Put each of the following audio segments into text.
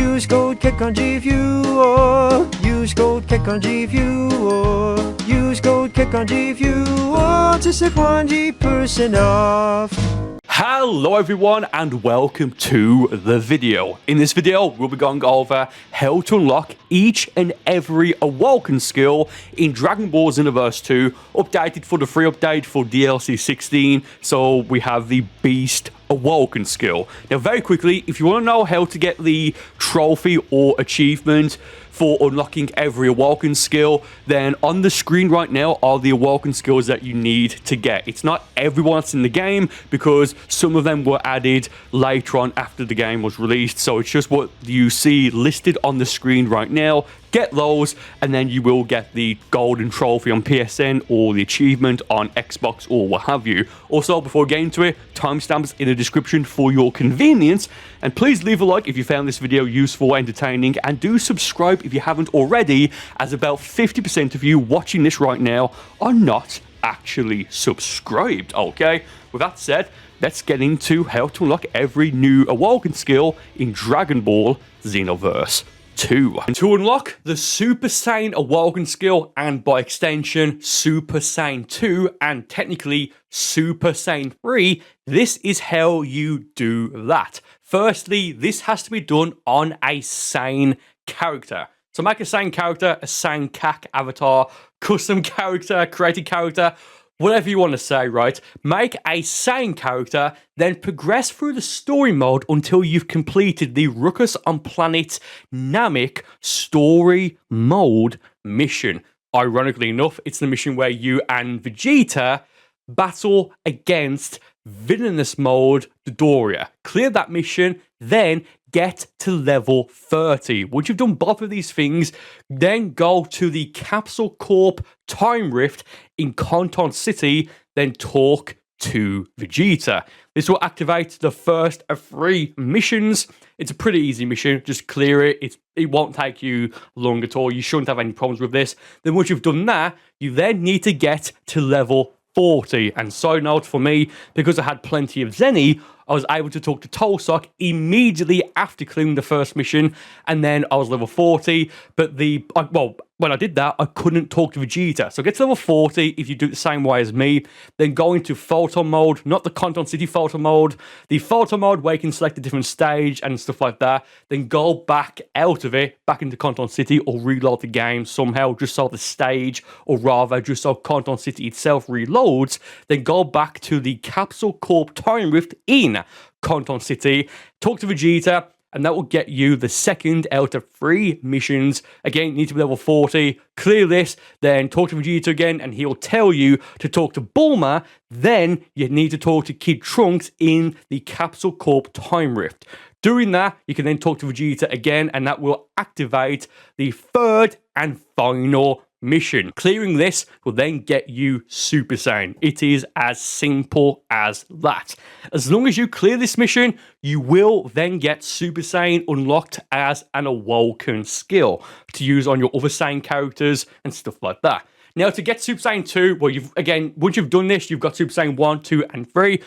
use code KEKANJI if you are. Use code KEKANJI if you are. Use code KEKANJI if you want to save 1% off. Hello everyone and welcome to the video. In this video we'll be going over how to unlock each and every Awoken skill in Dragon Ball Xenoverse 2, updated for the free update for DLC 16. So we have the Beast Awoken skill. Now very quickly, if you want to know how to get the trophy or achievement for unlocking every Awoken skill, then on the screen right now are the Awoken skills that you need to get. It's not everyone that's in the game because some of them were added later on after the game was released, so it's just what you see listed on the screen right now. Get those and then you will get the golden trophy on PSN or the achievement on Xbox or what have you. Also, before getting into it, timestamps in the description for your convenience, and please leave a like if you found this video useful, entertaining, and do subscribe if you haven't already, as about 50% of you watching this right now are not actually subscribed. Okay, with that said, let's get into how to unlock every new Awoken skill in Dragon Ball Xenoverse 2. And to unlock the Super Saiyan Awoken skill, and by extension Super Saiyan 2 and technically Super Saiyan 3, this is how you do that. Firstly, this has to be done on a Saiyan character. So make a Saiyan character, a Saiyan CAC avatar, custom character, created character, whatever you want to say, right? Make a Saiyan character, then progress through the story mode until you've completed the Ruckus on Planet Namek story mode mission. Ironically enough, it's the mission where you and Vegeta battle against Villainous Mode Dodoria. Clear that mission, then get to level 30. Once you've done both of these things, then go to the Capsule Corp Time Rift in Canton City, then talk to Vegeta. This will activate the first of 3 missions. It's a pretty easy mission, just clear it. It won't take you long at all. You shouldn't have any problems with this. Then once you've done that, you then need to get to level 40. And side note for me, because I had plenty of Zenny, I was able to talk to Tolsok immediately after clearing the first mission, and then I was level 40, but when I did that, I couldn't talk to Vegeta. So get to level 40 if you do it the same way as me, then go into photo mode, not the Canton City photo mode, the photo mode where you can select a different stage and stuff like that, then go back out of it, back into Canton City, or reload the game somehow, just so the stage, or rather, just so Canton City itself reloads, then go back to the Capsule Corp Time Rift in Canton City, talk to Vegeta, and that will get you the second out of 3 missions. Again, you need to be level 40, clear this, then talk to Vegeta again, and he'll tell you to talk to Bulma, then you need to talk to Kid Trunks in the Capsule Corp Time Rift. Doing that, you can then talk to Vegeta again, and that will activate the 3rd and final mission. Clearing this will then get you Super Saiyan. It is as simple as that. As long as you clear this mission, you will then get Super Saiyan unlocked as an Awoken skill to use on your other Saiyan characters and stuff like that. Now, to get Super Saiyan 2, well, once you've done this, you've got Super Saiyan 1, 2, and 3.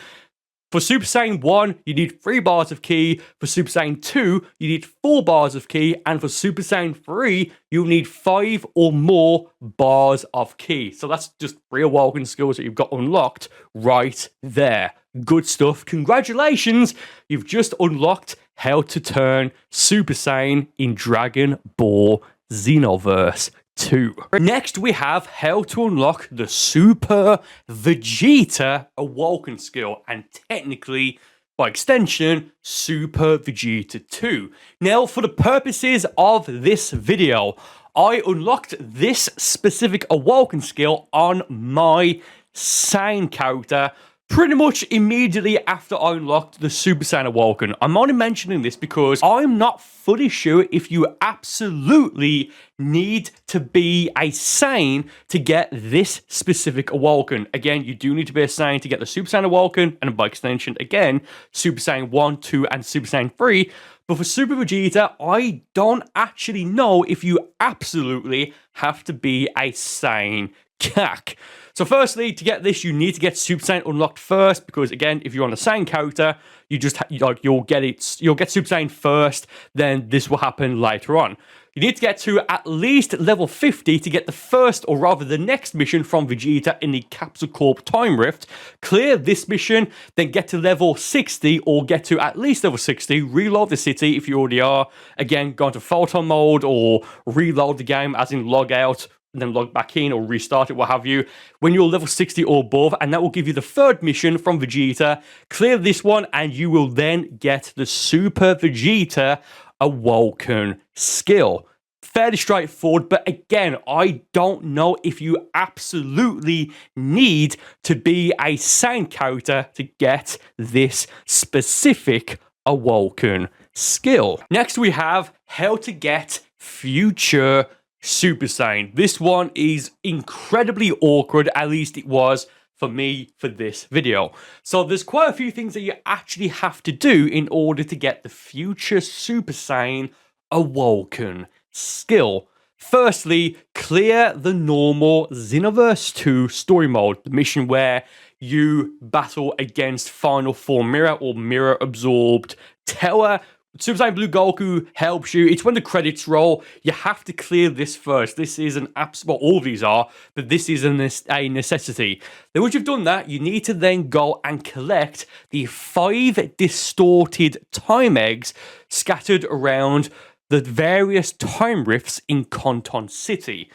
For Super Saiyan 1, you need 3 bars of ki. For Super Saiyan 2, you need 4 bars of ki. And for Super Saiyan 3, you'll need 5 or more bars of ki. So that's just 3 Awoken skills that you've got unlocked right there. Good stuff. Congratulations! You've just unlocked how to turn Super Saiyan in Dragon Ball Xenoverse 2. Next, we have how to unlock the Super Vegeta Awoken skill, and technically, by extension, Super Vegeta 2. Now, for the purposes of this video, I unlocked this specific Awoken skill on my Saiyan character pretty much immediately after I unlocked the Super Saiyan Awoken. I'm only mentioning this because I'm not fully sure if you absolutely need to be a Saiyan to get this specific Awoken. Again, you do need to be a Saiyan to get the Super Saiyan Awoken, and by extension, again, Super Saiyan 1, 2, and Super Saiyan 3. But for Super Vegeta, I don't actually know if you absolutely have to be a Saiyan CAC. So firstly, to get this, you need to get Super Saiyan unlocked first, because again, if you're on a Saiyan character, you just you'll get Super Saiyan first, then this will happen later on. You need to get to at least level 50 to get the first, or rather the next mission from Vegeta in the Capsule Corp Time Rift. Clear this mission, then get to level 60, or get to at least level 60, reload the city if you already are. Again, go into Photon Mode, or reload the game, as in log out, and then log back in, or restart it, what have you, when you're level 60 or above, and that will give you the third mission from Vegeta. Clear this one, and you will then get the Super Vegeta Awoken skill. Fairly straightforward, but again, I don't know if you absolutely need to be a Saiyan character to get this specific Awoken skill. Next, we have how to get future Super Saiyan. This one is incredibly awkward, at least it was for me for this video. So there's quite a few things that you actually have to do in order to get the future Super Saiyan Awoken skill. Firstly, clear the normal Xenoverse 2 story mode, the mission where you battle against Final Form Mirror or Mirror Absorbed Tower. Super Saiyan Blue Goku helps you. It's when the credits roll. You have to clear this first. This is an absolute, well, all of these are, but this is a necessity. Then once you've done that, you need to then go and collect the 5 distorted time eggs scattered around the various time rifts in Conton City.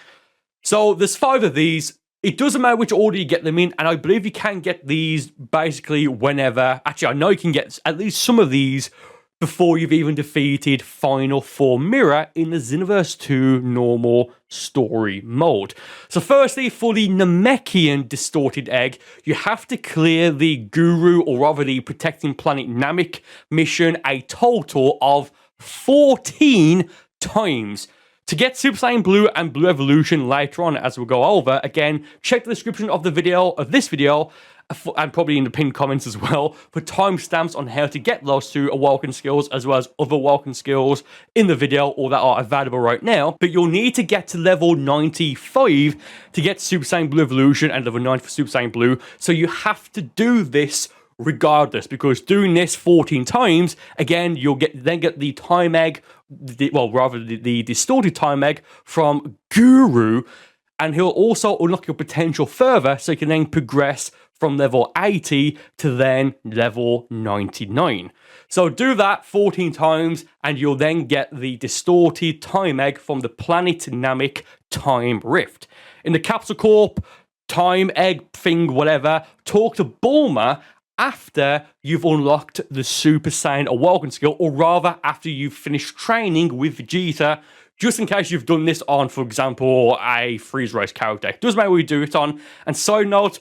So there's 5 of these. It doesn't matter which order you get them in, and I believe you can get these basically whenever. Actually, I know you can get at least some of these before you've even defeated Final Form Mirror in the Xenoverse 2 normal story mode. So firstly, for the Namekian distorted egg, you have to clear the Guru, or rather the Protecting Planet Namek mission, a total of 14 times. To get Super Saiyan Blue and Blue Evolution later on, as we'll go over, again, check the description of this video, and probably in the pinned comments as well, for timestamps on how to get those 2 Awoken skills, as well as other Awoken skills in the video, or that are available right now. But you'll need to get to level 95 to get Super Saiyan Blue Evolution, and level 90 for Super Saiyan Blue. So you have to do this regardless, because doing this 14 times, again, you'll get the time egg, the distorted time egg from Guru, and he'll also unlock your potential further, so you can then progress from level 80 to then level 99. So do that 14 times, and you'll then get the distorted time egg from the Planet Namek Time Rift. In the Capsule Corp time egg thing, whatever, talk to Bulma after you've unlocked the Super Saiyan Awoken skill, or rather after you've finished training with Vegeta, just in case you've done this on, for example, a Freeze Race character. It doesn't matter what you do it on. And side note,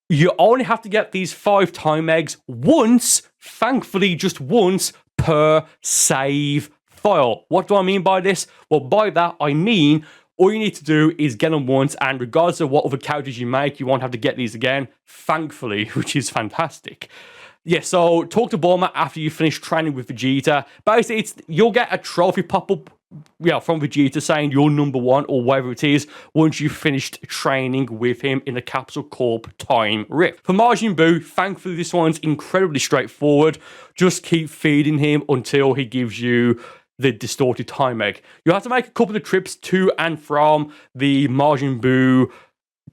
you only have to get these 5 time eggs once, thankfully just once, per save file. What do I mean by this? Well, by that, I mean all you need to do is get them once, and regardless of what other characters you make, you won't have to get these again, thankfully, which is fantastic. Yeah, so talk to Bulma after you finish training with Vegeta. Basically, you'll get a trophy pop-up from Vegeta saying you're number 1 or whatever it is once you've finished training with him in the Capsule Corp Time Rift. For Majin Buu, thankfully this one's incredibly straightforward. Just keep feeding him until he gives you the distorted time egg. You have to make a couple of trips to and from the Majin Buu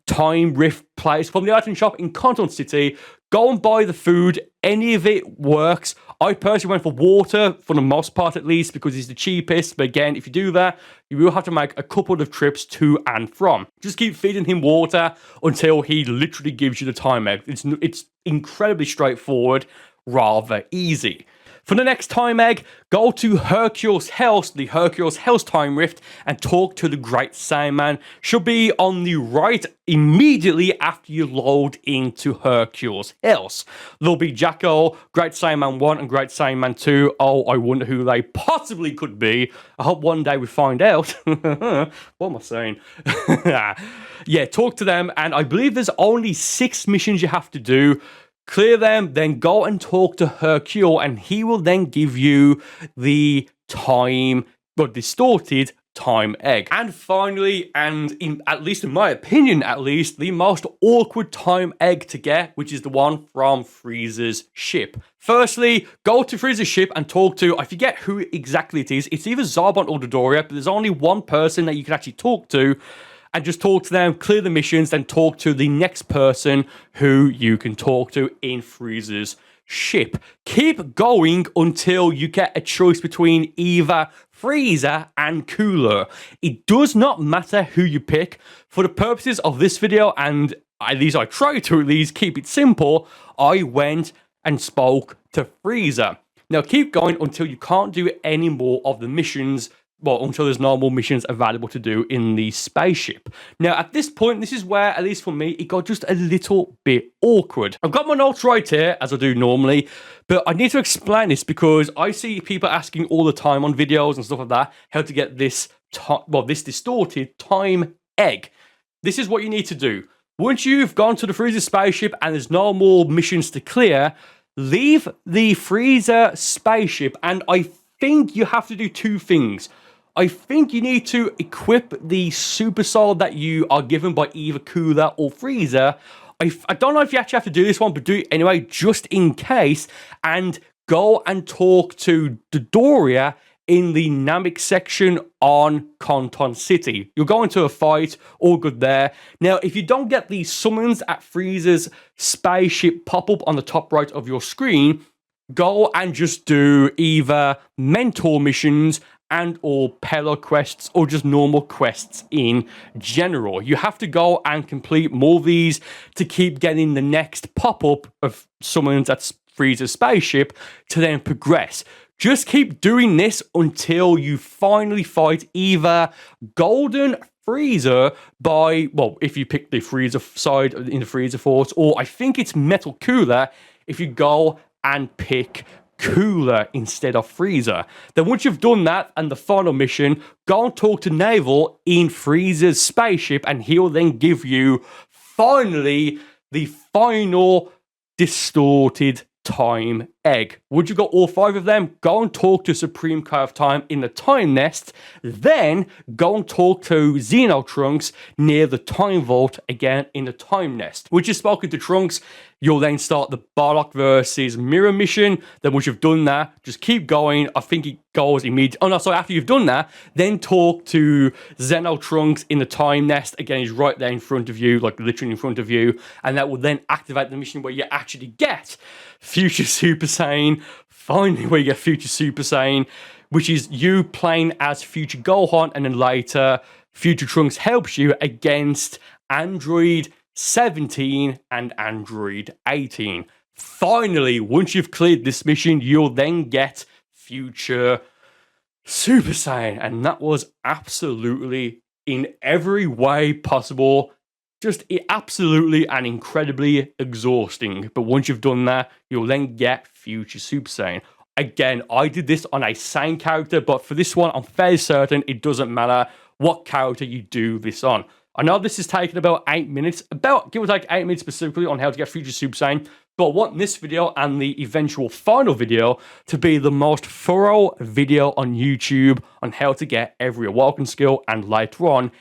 Time Rift place from the item shop in Conton City. Go and buy the food. Any of it works. I personally went for water, for the most part at least, because it's the cheapest. But again, if you do that, you will have to make a couple of trips to and from. Just keep feeding him water until he literally gives you the time egg. It's incredibly straightforward, rather easy. For the next time egg, go to Hercule's house, the Hercule's house time rift, and talk to the Great Saiyaman. Should be on the right immediately after you load into Hercule's house. There'll be Jacko, Great Saiyaman 1 and Great Saiyaman 2. Oh, I wonder who they possibly could be. I hope one day we find out. What am I saying? Yeah, talk to them, and I believe there's only 6 missions you have to do. Clear them, then go and talk to Hercule, and he will then give you the distorted time egg. And finally, and at least in my opinion at least, the most awkward time egg to get, which is the one from Frieza's ship. Firstly, go to Frieza's ship and talk to, I forget who exactly it is. It's either Zarbon or Dodoria, but there's only one person that you can actually talk to, and just talk to them, clear the missions, then talk to the next person who you can talk to in Frieza's ship. Keep going until you get a choice between either Frieza and Cooler. It does not matter who you pick. For the purposes of this video, and at least I try to at least keep it simple, I went and spoke to Frieza. Now keep going until you can't do any more of the missions, well, until there's no more missions available to do in the spaceship. Now, at this point, this is where, at least for me, it got just a little bit awkward. I've got my notes right here, as I do normally, but I need to explain this because I see people asking all the time on videos and stuff like that, how to get this, this distorted time egg. This is what you need to do. Once you've gone to the Frieza spaceship and there's no more missions to clear, leave the Frieza spaceship, and I think you have to do two things. I think you need to equip the Super Soul that you are given by either Cooler or Frieza. I don't know if you actually have to do this one, but do it anyway, just in case, and go and talk to Dodoria in the Namek section on Conton City. You'll go into a fight, all good there. Now, if you don't get the summons at Frieza's spaceship pop up on the top right of your screen, go and just do either mentor missions and or Pella quests or just normal quests in general. You have to go and complete more of these to keep getting the next pop-up of summons at Frieza's spaceship to then progress. Just keep doing this until you finally fight either Golden Frieza by, well, if you pick the Frieza side in the Frieza Force, or I think it's Metal Cooler if you go and pick Cooler instead of Frieza. Then once you've done that and the final mission, go and talk to Naval in Frieza's spaceship and he'll then give you finally the final distorted time egg. Once you've got all 5 of them, go and talk to Supreme Kai of Time in the Time Nest, then go and talk to Xeno Trunks near the Time Vault again in the Time Nest. Once you've spoken to Trunks, you'll then start the Bardock versus Mirror mission. Then once you've done that, just keep going. I think it goes immediately. Oh no, sorry, after you've done that, then talk to Xeno Trunks in the Time Nest. Again, he's right there in front of you, like literally in front of you. And that will then activate the mission where you actually get Future Super Saiyan. Finally, where you get Future Super Saiyan, which is you playing as Future Gohan, and then later, Future Trunks helps you against Android 17 and Android 18. Finally, once you've cleared this mission, you'll then get Future Super Saiyan, and that was absolutely, in every way possible, just absolutely and incredibly exhausting. But once you've done that, you'll then get Future Super Saiyan. Again, I did this on a Saiyan character, but for this one, I'm fairly certain it doesn't matter what character you do this on. I know this is taking about 8 minutes, about give or take 8 minutes specifically on how to get Future Super Saiyan, but I want this video and the eventual final video to be the most thorough video on YouTube on how to get every Awoken skill and later on,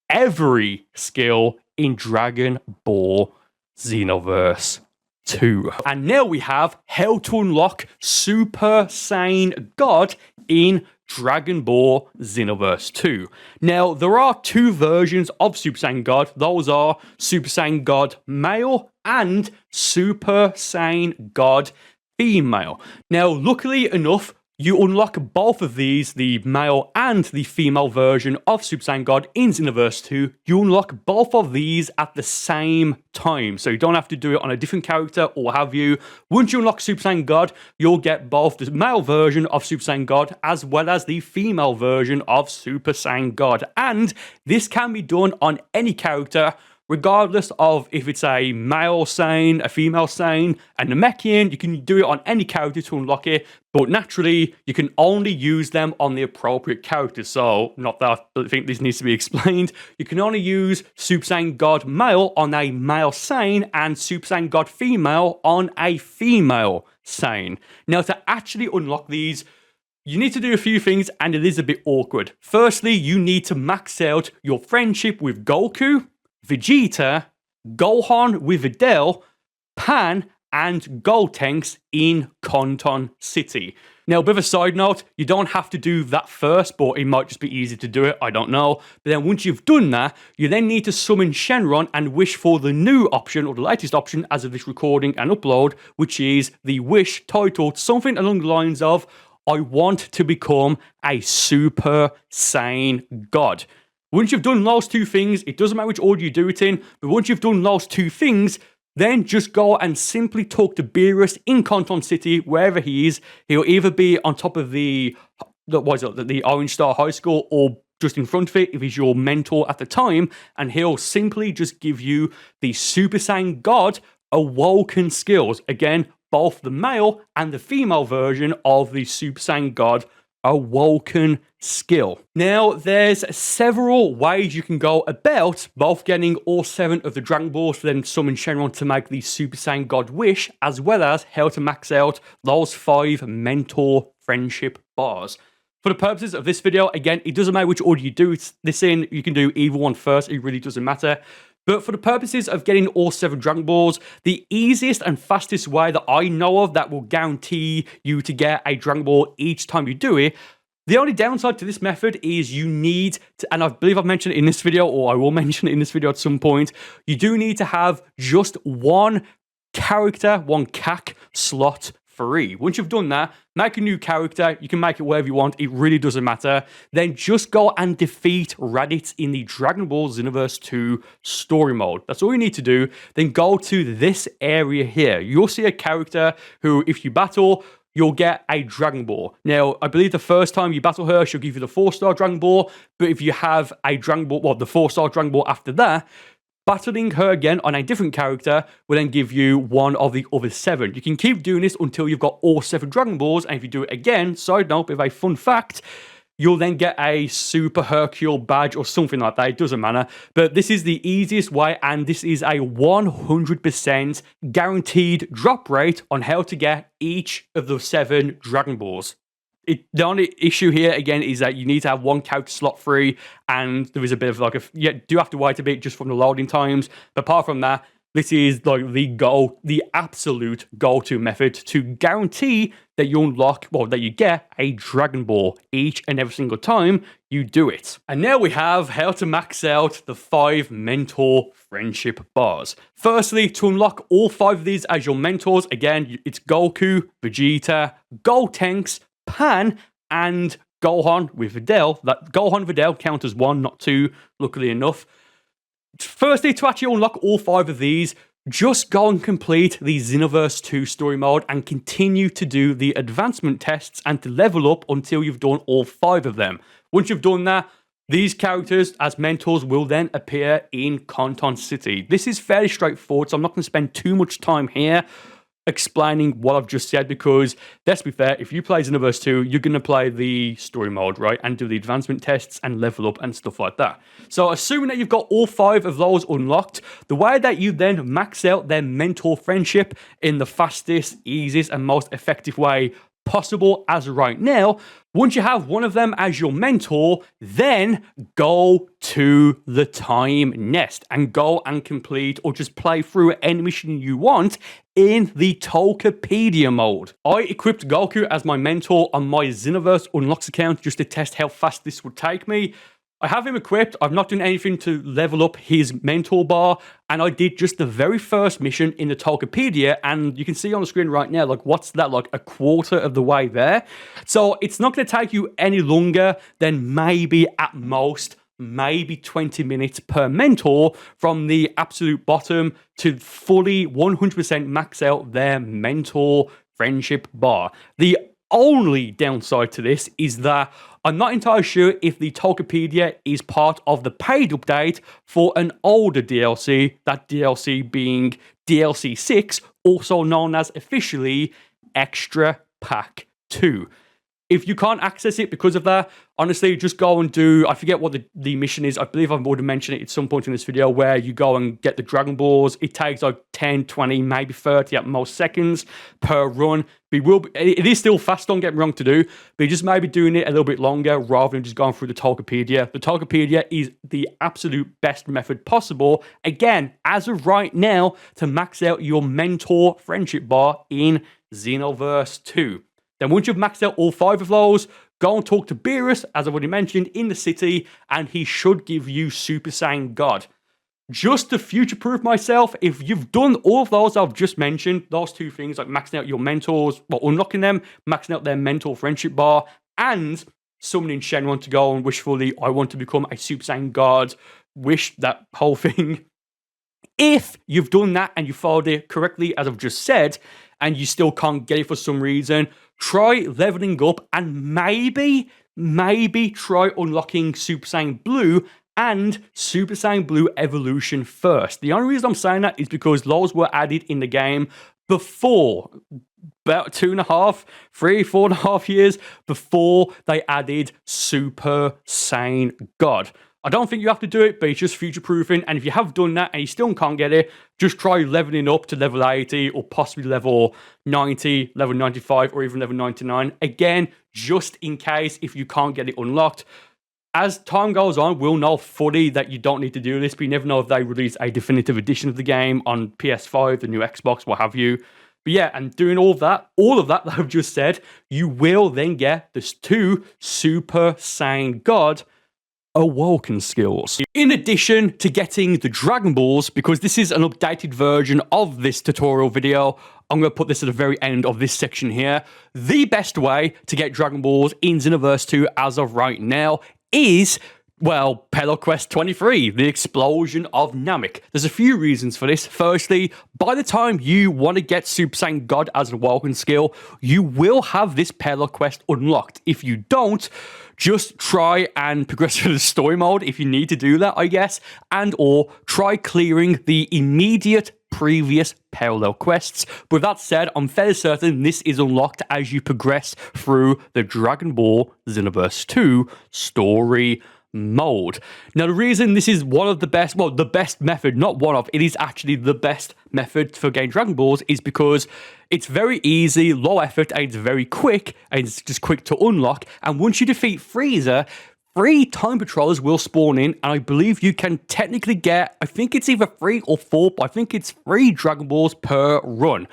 every skill in Dragon Ball Xenoverse 2. And now we have how to unlock Super Saiyan God in Dragon Ball Xenoverse 2. Now, there are 2 versions of Super Saiyan God. Those are Super Saiyan God Male and Super Saiyan God Female. Now, luckily enough, you unlock both of these, the male and the female version of Super Saiyan God in Xenoverse 2. You unlock both of these at the same time, so you don't have to do it on a different character or what have you. Once you unlock Super Saiyan God, you'll get both the male version of Super Saiyan God as well as the female version of Super Saiyan God. And this can be done on any character, regardless of if it's a male Saiyan, a female Saiyan, a Namekian. You can do it on any character to unlock it, but naturally, you can only use them on the appropriate characters. So, not that I think this needs to be explained, you can only use Super Saiyan God Male on a male Saiyan and Super Saiyan God Female on a female Saiyan. Now, to actually unlock these, you need to do a few things, and it is a bit awkward. Firstly, you need to max out your friendship with Goku, Vegeta, Gohan with Videl, Pan, and Gotenks in Kanton City. Now, a bit of a side note, you don't have to do that first, but it might just be easy to do it, I don't know. But then once you've done that, you then need to summon Shenron and wish for the new option, or the latest option as of this recording and upload, which is the wish titled something along the lines of, I want to become a Super Saiyan God. Once you've done those two things, it doesn't matter which order you do it in, but once you've done those two things, then just go and simply talk to Beerus in Kanton City, wherever he is. He'll either be on top of the Orange Star High School or just in front of it if he's your mentor at the time, and he'll simply just give you the Super Saiyan God Awoken skills. Again, both the male and the female version of the Super Saiyan God Awoken skill. Now, there's several ways you can go about both getting all 7 of the Dragon Balls to then summon Shenron to make the Super Saiyan God wish, as well as how to max out those 5 mentor friendship bars. For the purposes of this video, again, it doesn't matter which order you do this in, you can do either one first, it really doesn't matter. But for the purposes of getting all 7 Dragon Balls, the easiest and fastest way that I know of that will guarantee you to get a Dragon Ball each time you do it, the only downside to this method is you need to, and I believe I've mentioned it in this video, or I will mention it in this video at some point, you do need to have just one character, one CAC slot free. Once you've done that, make a new character. You can make it wherever you want. It really doesn't matter. Then just go and defeat Raditz in the Dragon Ball Xenoverse 2 story mode. That's all you need to do. Then go to this area here. You'll see a character who, if you battle, you'll get a Dragon Ball. Now, I believe the first time you battle her, she'll give you the 4-star Dragon Ball. But if you have a Dragon Ball, well, the 4-star Dragon Ball after that, battling her again on a different character will then give you one of the other 7. You can keep doing this until you've got all 7 Dragon Balls, and if you do it again, side note, bit of a fun fact, you'll then get a Super Hercule badge or something like that. It doesn't matter. But this is the easiest way, and this is a 100% guaranteed drop rate on how to get each of the 7 Dragon Balls. The only issue here, again, is that you need to have one character slot free, and there is a bit of like do have to wait a bit just from the loading times. But apart from that, this is like the absolute go-to method to guarantee that you unlock, well, that you get a Dragon Ball each and every single time you do it. And now we have how to max out the 5 mentor friendship bars. Firstly, to unlock all 5 of these as your mentors, again, it's Goku, Vegeta, Gotenks, Pan, and Gohan with Videl. That Gohan and Videl count as 1, not 2, luckily enough. Firstly, to actually unlock all 5 of these, just go and complete the Xenoverse 2 story mode and continue to do the advancement tests and to level up until you've done all 5 of them. Once you've done that, these characters as mentors will then appear in Kanton City. This is fairly straightforward, so I'm not going to spend too much time here explaining what I've just said, because let's be fair, if you play Xenoverse 2, you're going to play the story mode, right, and do the advancement tests and level up and stuff like that. So assuming that you've got all 5 of those unlocked, the way that you then max out their mentor friendship in the fastest, easiest, and most effective way possible as of right now, once you have one of them as your mentor, then go to the time nest and go and complete or just play through any mission you want in the Tokopedia mode. I equipped Goku as my mentor on my Xenoverse Unlocks account just to test how fast this would take me. I have him equipped. I've not done anything to level up his mentor bar, and I did just the very first mission in the Tokopedia, and you can see on the screen right now, like, what's that, like a quarter of the way there? So it's not going to take you any longer than maybe at most, maybe 20 minutes per mentor from the absolute bottom to fully 100% max out their mentor friendship bar. The only downside to this is that I'm not entirely sure if the Tokopedia is part of the paid update for an older DLC, that DLC being DLC 6, also known as officially Extra Pack 2. If you can't access it because of that, honestly, just go and do, I forget what the mission is. I believe I've already mentioned it at some point in this video, where you go and get the Dragon Balls. It takes like 10, 20, maybe 30 at most seconds per run. It is still fast, don't get me wrong, to do, but you just maybe doing it a little bit longer rather than just going through the Tokopedia. The Tokopedia is the absolute best method possible, again, as of right now, to max out your mentor friendship bar in Xenoverse 2. Then once you've maxed out all 5 of those, go and talk to Beerus, as I've already mentioned, in the city, and he should give you Super Saiyan God. Just to future-proof myself, if you've done all of those I've just mentioned, those 2 things, like maxing out your mentors, well, unlocking them, maxing out their mentor friendship bar, and summoning Shenron to go and wishfully, I want to become a Super Saiyan God, wish that whole thing. If you've done that and you followed it correctly, as I've just said, and you still can't get it for some reason, try leveling up and maybe try unlocking Super Saiyan Blue and Super Saiyan Blue Evolution first. The only reason I'm saying that is because those were added in the game before, about 4.5 years before they added Super Saiyan God. I don't think you have to do it, but it's just future-proofing. And if you have done that and you still can't get it, just try leveling up to level 80 or possibly level 90, level 95, or even level 99. Again, just in case if you can't get it unlocked. As time goes on, we'll know fully that you don't need to do this, but you never know if they release a definitive edition of the game on PS5, the new Xbox, what have you. But yeah, and doing all of that that I've just said, you will then get this 2 Super Saiyan God Awoken skills. In addition to getting the Dragon Balls, because this is an updated version of this tutorial video, I'm going to put this at the very end of this section here. The best way to get Dragon Balls in Xenoverse 2 as of right now is, well, PeloQuest 23, the explosion of Namek. There's a few reasons for this. Firstly, by the time you want to get Super Saiyan God as an Awoken skill, you will have this PeloQuest unlocked. If you don't, just try and progress through the story mode if you need to do that, I guess, and or try clearing the immediate previous parallel quests. But with that said, I'm fairly certain this is unlocked as you progress through the Dragon Ball Xenoverse 2 story mode. Now, the reason this is one of the best, well, the best method, not one of, it is actually the best method for getting Dragon Balls, is because it's very easy, low effort, and it's very quick, and it's just quick to unlock. And once you defeat Frieza, 3 time patrollers will spawn in, and I believe you can technically get, I think it's either 3 or 4, but I think it's 3 Dragon Balls per run.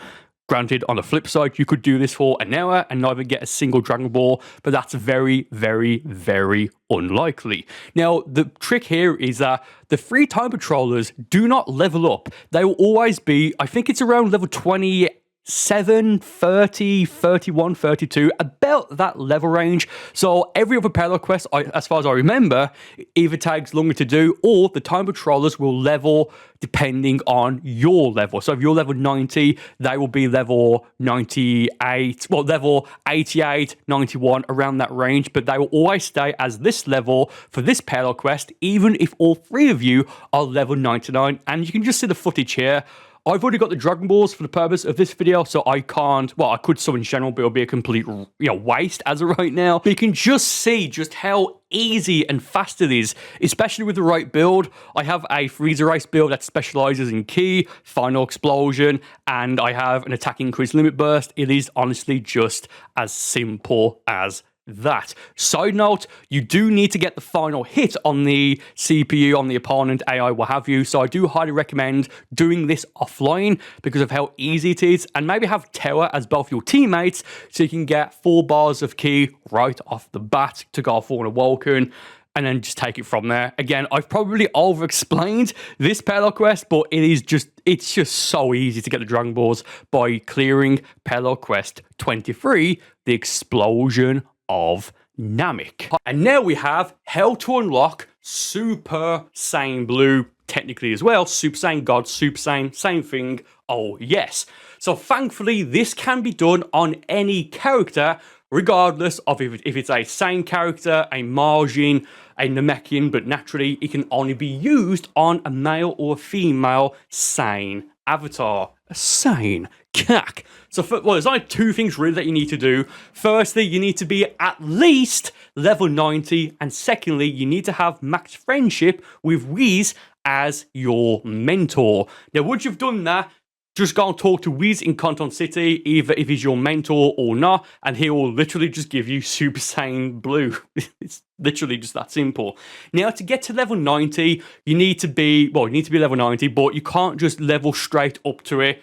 Granted, on the flip side, you could do this for an hour and neither get a single Dragon Ball, but that's very, very, very unlikely. Now, the trick here is that the 3 time patrollers do not level up. They will always be, I think it's around level 27, 30, 31, 32, about that level range. So every other parallel quest, as far as I remember, either takes longer to do, or the time patrollers will level depending on your level. So if you're level 90, they will be level 98, well, level 88, 91, around that range, but they will always stay as this level for this parallel quest, even if all 3 of you are level 99. And you can just see the footage here. I've already got the Dragon Balls for the purpose of this video, so I can't, well, I could summon General, but it'll be a complete, waste as of right now. But you can just see just how easy and fast it is, especially with the right build. I have a Freezer Race build that specializes in Ki, Final Explosion, and I have an Attack Increase Limit Burst. It is honestly just as simple as that. Side note, you do need to get the final hit on the CPU, on the opponent, AI, what have you, so I do highly recommend doing this offline because of how easy it is, and maybe have Tower as both your teammates so you can get 4 bars of Ki right off the bat to go for an Awoken, and then just take it from there. Again, I've probably over-explained this parallel quest, but it's just so easy to get the Dragon Balls by clearing parallel quest 23, the explosion of Namek. And now we have how to unlock Super Saiyan Blue, technically as well, Super Saiyan God, Super Saiyan, same thing, oh yes. So thankfully, this can be done on any character, regardless of if it's a Saiyan character, a Margin, a Namekian, but naturally, it can only be used on a male or a female Saiyan avatar. A Saiyan cack. So, well, there's only two things really that you need to do. Firstly, you need to be at least level 90, and secondly, you need to have max friendship with Whis as your mentor. Now, once you've done that, just go and talk to Whis in Conton City, either if he's your mentor or not, and he will literally just give you Super Saiyan Blue. It's literally just that simple. Now, to get to level 90, you need to be level 90, but you can't just level straight up to it,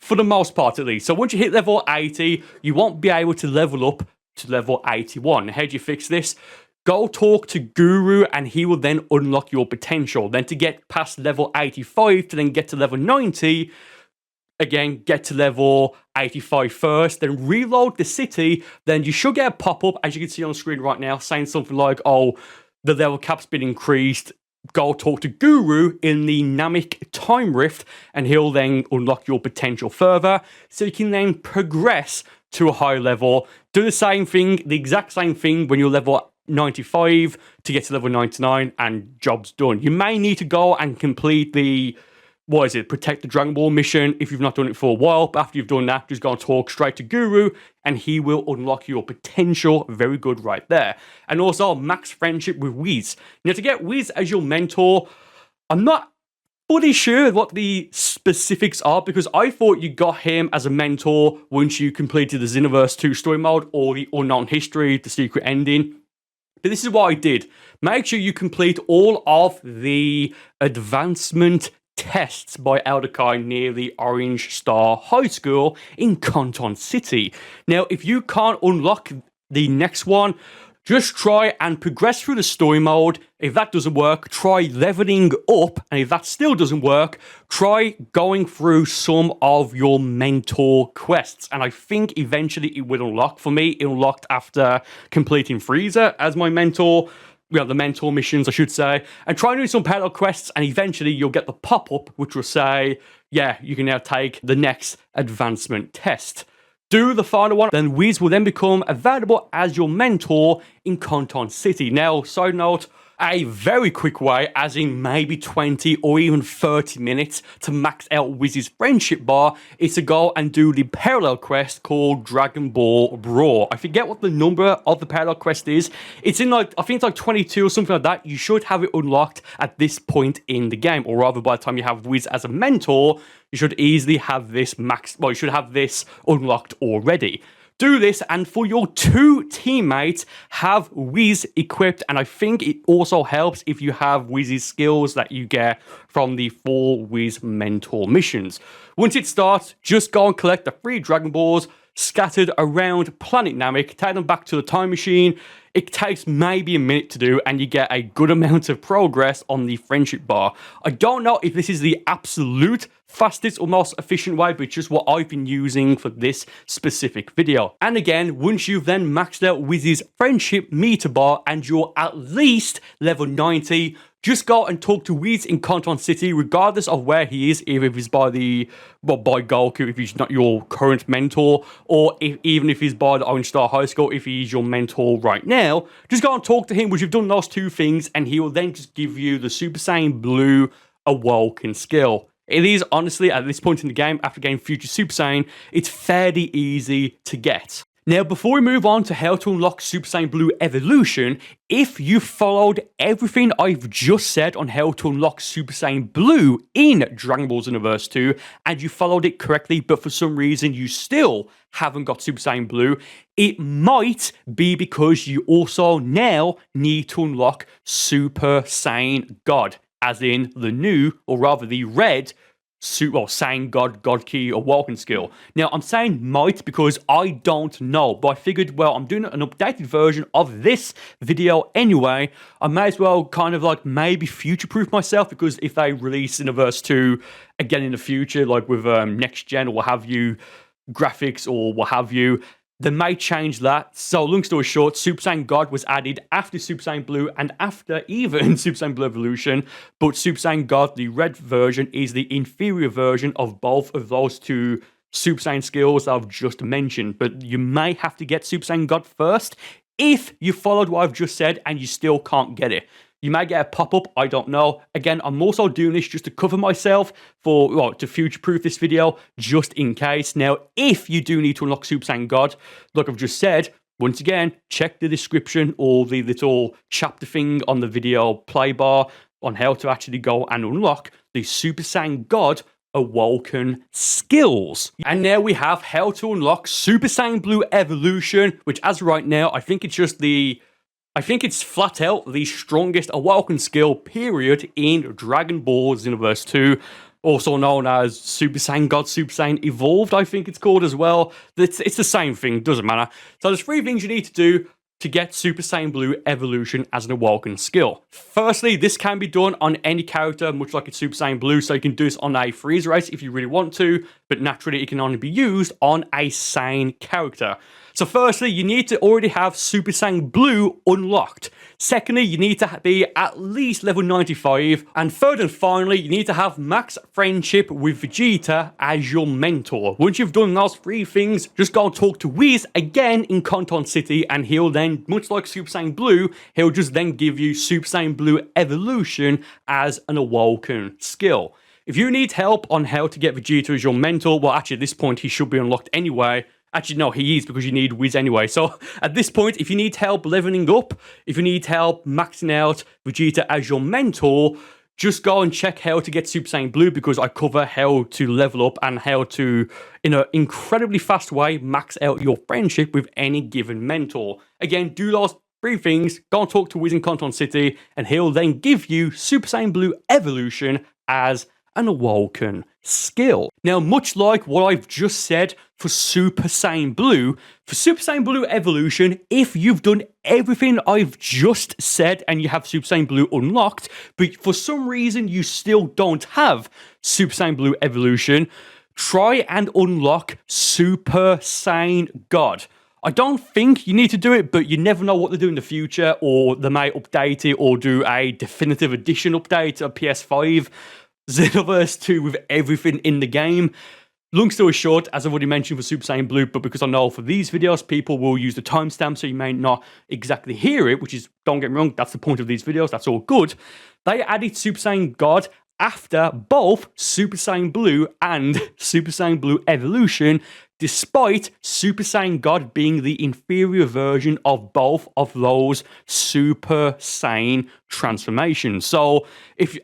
for the most part at least. So once you hit level 80, you won't be able to level up to level 81. How do you fix this? Go talk to Guru and he will then unlock your potential. Then to get past level 85 to then get to level 90, again, get to level 85 first, then reload the city, then you should get a pop-up, as you can see on the screen right now, saying something like, oh, the level cap's been increased. Go talk to Guru in the Namekian time rift, and he'll then unlock your potential further, so you can then progress to a higher level. Do the same thing, the exact same thing when you're level 95 to get to level 99, and job's done. You may need to go and complete the Protect the Dragon Ball mission if you've not done it for a while. But after you've done that, just go and talk straight to Guru and he will unlock your potential. Very good right there. And also max friendship with Whis. Now, to get Whis as your mentor, I'm not fully sure what the specifics are, because I thought you got him as a mentor once you completed the Xenoverse 2 story mode or the Unknown History, the secret ending. But this is what I did. Make sure you complete all of the advancement tests by Elder Kai near the Orange Star High School in Conton City. Now, if you can't unlock the next one, just try and progress through the story mode. If that doesn't work, try leveling up. And if that still doesn't work, try going through some of your mentor quests. And I think eventually it will unlock. For me, it unlocked after completing Frieza as my mentor. The mentor missions, I should say, and try and do some parallel quests, and eventually you'll get the pop-up, which will say, yeah, you can now take the next advancement test. Do the final one, then Whis will then become available as your mentor in Conton City. Now, side note, a very quick way, as in maybe 20 or even 30 minutes to max out Whis' friendship bar, is to go and do the parallel quest called Dragon Ball Brawl. I forget what the number of the parallel quest is. It's in I think it's like 22 or something like that. You should have it unlocked at this point in the game, or rather by the time you have Whis as a mentor, you should easily have this you should have this unlocked already. Do this, and for your two teammates, have Whis equipped, and I think it also helps if you have Whis' skills that you get from the 4 Whis mentor missions. Once it starts, just go and collect the 3 Dragon Balls scattered around Planet Namek, take them back to the time machine. It takes maybe a minute to do, and you get a good amount of progress on the friendship bar. I don't know if this is the absolute fastest or most efficient way, but it's just what I've been using for this specific video. And again, once you've then maxed out Whis' friendship meter bar and you're at least level 90, just go and talk to Whis in Conton City, regardless of where he is, either if he's by Goku, if he's not your current mentor, or even if he's by the Orange Star High School, if he's your mentor right now. Just go and talk to him once you've done those 2 things, and he will then just give you the Super Saiyan Blue Awoken skill. It is, honestly, at this point in the game, after getting Future Super Saiyan, it's fairly easy to get. Now, before we move on to how to unlock Super Saiyan Blue Evolution, if you followed everything I've just said on how to unlock Super Saiyan Blue in Dragon Ball Xenoverse 2, and you followed it correctly, but for some reason you still haven't got Super Saiyan Blue, it might be because you also now need to unlock Super Saiyan God, as in the new, or rather the red, Saiyan God, God Key, Awoken skill. Now, I'm saying might because I don't know, but I figured, well, I'm doing an updated version of this video anyway. I may as well kind of like maybe future-proof myself, because if they release Xenoverse 2 again in the future, like with next gen or what have you, graphics or what have you, they may change that. So, long story short, Super Saiyan God was added after Super Saiyan Blue and after even Super Saiyan Blue Evolution. But Super Saiyan God, the red version, is the inferior version of both of those 2 Super Saiyan skills I've just mentioned. But you may have to get Super Saiyan God first if you followed what I've just said and you still can't get it. You may get a pop-up, I don't know. Again, I'm also doing this just to cover myself for, well, to future-proof this video, just in case. Now, if you do need to unlock Super Saiyan God, like I've just said, once again, check the description or the little chapter thing on the video play bar on how to actually go and unlock the Super Saiyan God Awoken skills. And now we have how to unlock Super Saiyan Blue Evolution, which as of right now, I think it's flat out the strongest Awoken skill, period, in Dragon Ball Xenoverse 2, also known as Super Saiyan God, Super Saiyan Evolved, I think it's called as well. It's the same thing, doesn't matter. So there's 3 things you need to do to get Super Saiyan Blue Evolution as an Awoken skill. Firstly, this can be done on any character, much like it's Super Saiyan Blue, so you can do this on a freeze race if you really want to, but naturally it can only be used on a Saiyan character. So firstly, you need to already have Super Saiyan Blue unlocked. Secondly, you need to be at least level 95. And third and finally, you need to have max friendship with Vegeta as your mentor. Once you've done those 3 things, just go and talk to Whis again in Canton City, and he'll then, much like Super Saiyan Blue, he'll just then give you Super Saiyan Blue Evolution as an Awoken skill. If you need help on how to get Vegeta as your mentor, well, actually at this point he should be unlocked anyway. Actually, no, he is, because you need Whis anyway. So, at this point, if you need help leveling up, if you need help maxing out Vegeta as your mentor, just go and check how to get Super Saiyan Blue, because I cover how to level up and how to, in an incredibly fast way, max out your friendship with any given mentor. Again, do those 3 things, go and talk to Whis in Canton City, and he'll then give you Super Saiyan Blue Evolution as an Awoken skill. Now, much like what I've just said for Super Saiyan Blue, for Super Saiyan Blue Evolution, if you've done everything I've just said and you have Super Saiyan Blue unlocked, but for some reason you still don't have Super Saiyan Blue Evolution, try and unlock Super Saiyan God. I don't think you need to do it, but you never know what they do in the future, or they may update it or do a definitive edition update of PS5. Xenoverse 2 with everything in the game. Long story short, as I've already mentioned for Super Saiyan Blue, but because I know for these videos, people will use the timestamp, so you may not exactly hear it, which is, don't get me wrong, that's the point of these videos, that's all good. They added Super Saiyan God after both Super Saiyan Blue and Super Saiyan Blue Evolution, despite Super Saiyan God being the inferior version of both of those Super Saiyan transformations. So, if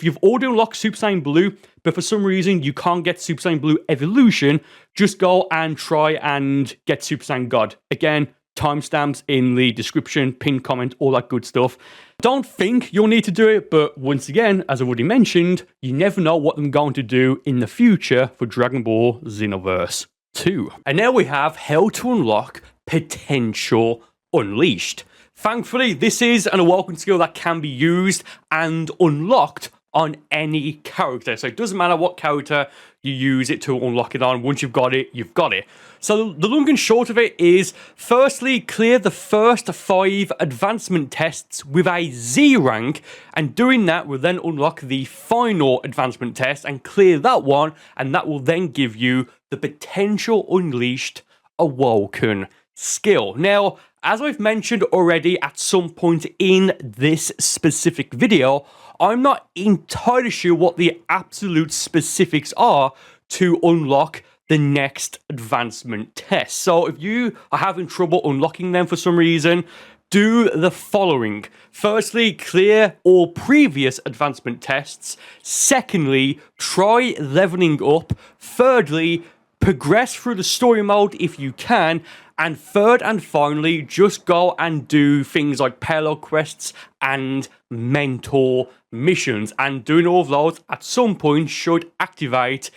you've already unlocked Super Saiyan Blue, but for some reason you can't get Super Saiyan Blue Evolution, just go and try and get Super Saiyan God. Again, timestamps in the description, pinned comment, all that good stuff. Don't think you'll need to do it, but once again, as I've already mentioned, you never know what I'm going to do in the future for Dragon Ball Xenoverse 2. And now we have how to unlock Potential Unleashed. Thankfully, this is an Awoken skill that can be used and unlocked on any character. So it doesn't matter what character you use it to unlock it on. Once you've got it, you've got it. So the long and short of it is, firstly, clear the first 5 advancement tests with a Z rank, and doing that will then unlock the final advancement test and clear that one, and that will then give you the Potential Unleashed Awoken skill. Now, as I've mentioned already at some point in this specific video, I'm not entirely sure what the absolute specifics are to unlock the next advancement test. So if you are having trouble unlocking them for some reason, do the following. Firstly, clear all previous advancement tests. Secondly, try leveling up. Thirdly, progress through the story mode if you can. And third and finally, just go and do things like parallel quests and mentor missions. And doing all of those at some point should activate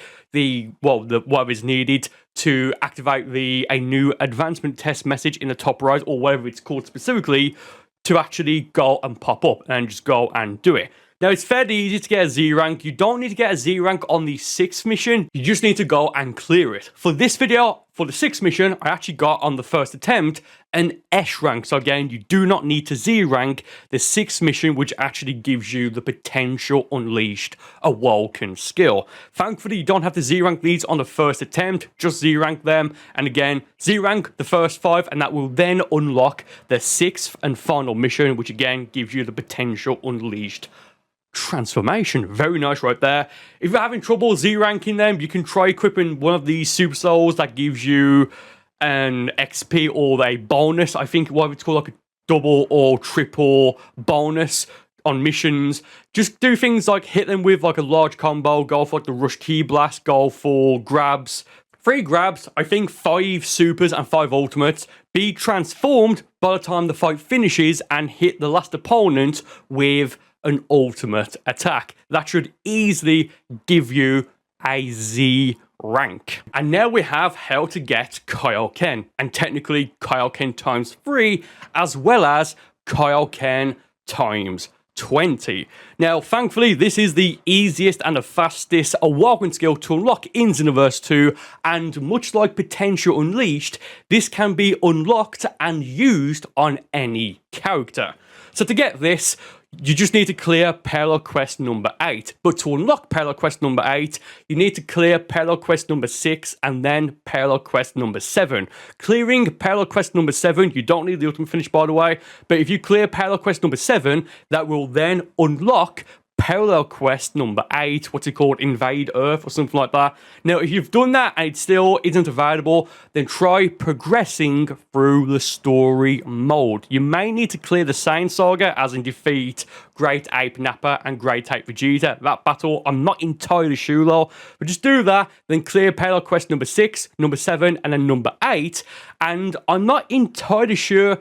what is needed to activate a new advancement test message in the top right, or whatever it's called specifically, to actually go and pop up and just go and do it. Now, it's fairly easy to get a Z rank. You don't need to get a Z rank on the 6th mission. You just need to go and clear it. For this video, for the 6th mission, I actually got on the first attempt an S rank. So again, you do not need to Z rank the 6th mission, which actually gives you the potential unleashed Awoken skill. Thankfully, you don't have to Z rank these on the first attempt, just Z rank them. And again, Z rank the first 5, and that will then unlock the 6th and final mission, which again gives you the potential unleashed transformation. Very nice right there. If you're having trouble Z ranking them, you can try equipping one of these super souls that gives you an XP or a bonus. I think what it's called, like a double or triple bonus on missions. Just do things like hit them with like a large combo, go for like the rush key blast, go for grabs. 3 grabs, I think 5 supers and 5 ultimates. Be transformed by the time the fight finishes and hit the last opponent with an ultimate attack. That should easily give you a Z rank. And now we have how to get Kaioken, and technically Kaioken times 3, as well as Kaioken times 20. Now, thankfully, this is the easiest and the fastest Awoken skill to unlock in Xenoverse 2, and much like Potential Unleashed, this can be unlocked and used on any character. So to get this, you just need to clear Parallel Quest number 8. But to unlock Parallel Quest number 8, you need to clear Parallel Quest number 6 and then Parallel Quest number 7. Clearing Parallel Quest number 7, you don't need the ultimate finish, by the way, but if you clear Parallel Quest number 7, that will then unlock Parallel Quest number 8, what's it called, Invade Earth or something like that. Now, if you've done that and it still isn't available, then try progressing through the story mode. You may need to clear the Saiyan Saga, as in defeat Great Ape Nappa and Great Ape Vegeta. That battle, I'm not entirely sure though, but just do that, then clear Parallel Quest number 6, number 7, and then number 8, and I'm not entirely sure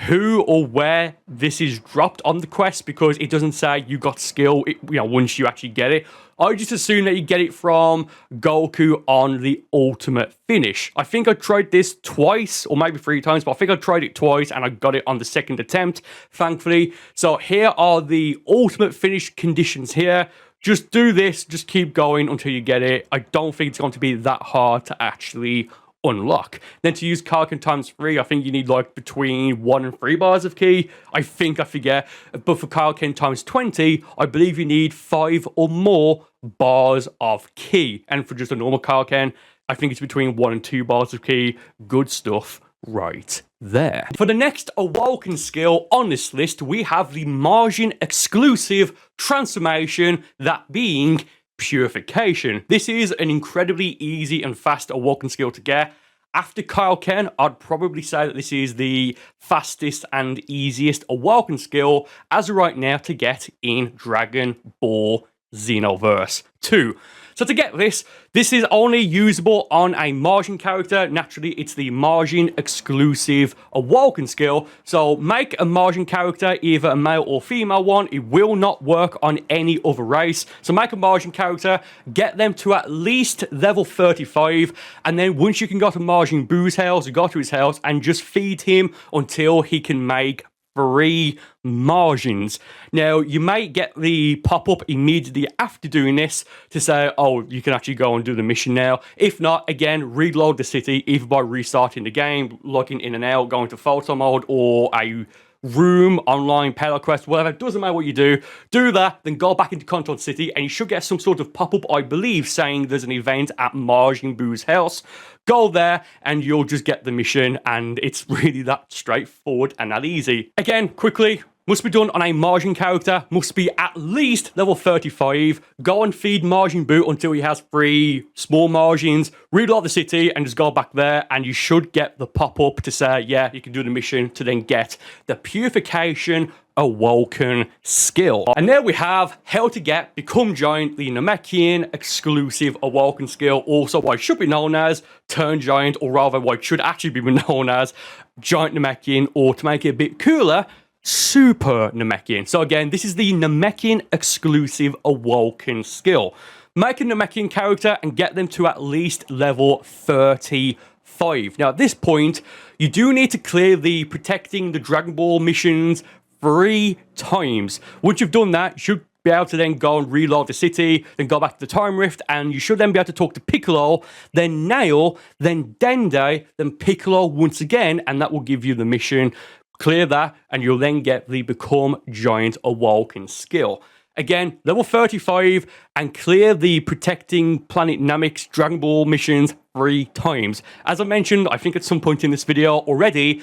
who or where this is dropped on the quest, because it doesn't say you got skill, once you actually get it. I just assume that you get it from Goku on the ultimate finish. I think I tried this twice, or maybe 3 times, but I think I tried it twice and I got it on the 2nd attempt, thankfully. So here are the ultimate finish conditions here. Just do this, just keep going until you get it. I don't think it's going to be that hard to actually unlock. Then to use Kaioken times 3, I think you need like between 1 and 3 bars of key. I forget. But for Kaioken times 20, I believe you need 5 or more bars of key. And for just a normal Kaioken, I think it's between 1 and 2 bars of key. Good stuff right there. For the next Awoken skill on this list, we have the margin exclusive transformation, that being Purification. This is an incredibly easy and fast Awoken skill to get. After Kaioken, I'd probably say that this is the fastest and easiest Awoken skill as of right now to get in Dragon Ball Xenoverse 2. So to get this is only usable on a margin character. Naturally, it's the margin exclusive Awoken skill. So make a margin character, either a male or female one. It will not work on any other race. So make a margin character, get them to at least level 35, and then once you can go to Margin Boo's house, you go to his house and just feed him until he can make 3 margins. Now, you may get the pop-up immediately after doing this to say, oh, you can actually go and do the mission now. If not, again, reload the city, either by restarting the game, logging in and out, going to photo mode, or a room, online, parallel quest, whatever. It doesn't matter what you do. Do that, then go back into Control City, and you should get some sort of pop-up, I believe, saying there's an event at Margin Boo's house. Go there, and you'll just get the mission, and it's really that straightforward and that easy. Again, quickly, must be done on a margin character, must be at least level 35. Go and feed Margin Boo until he has 3 small margins. Reload the city and just go back there, and you should get the pop-up to say, yeah, you can do the mission, to then get the Purification Awoken skill. And there we have how to get Become Giant, the Namekian exclusive Awoken skill, also what should be known as Turn Giant, or rather what should actually be known as Giant Namekian, or to make it a bit cooler, Super Namekian. So again, this is the Namekian exclusive Awoken skill. Make a Namekian character and get them to at least level 35. Now at this point, you do need to clear the Protecting the Dragon Ball missions 3 times. Once you've done that, you should be able to then go and reload the city, then go back to the time rift, and you should then be able to talk to Piccolo, then Nail, then Dende, then Piccolo once again, and that will give you the mission. Clear that, and you'll then get the Become Giant Awoken skill. Again, level 35, and clear the Protecting Planet Namek's Dragon Ball missions 3 times. As I mentioned, I think at some point in this video already,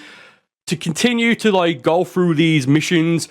to continue to like go through these missions,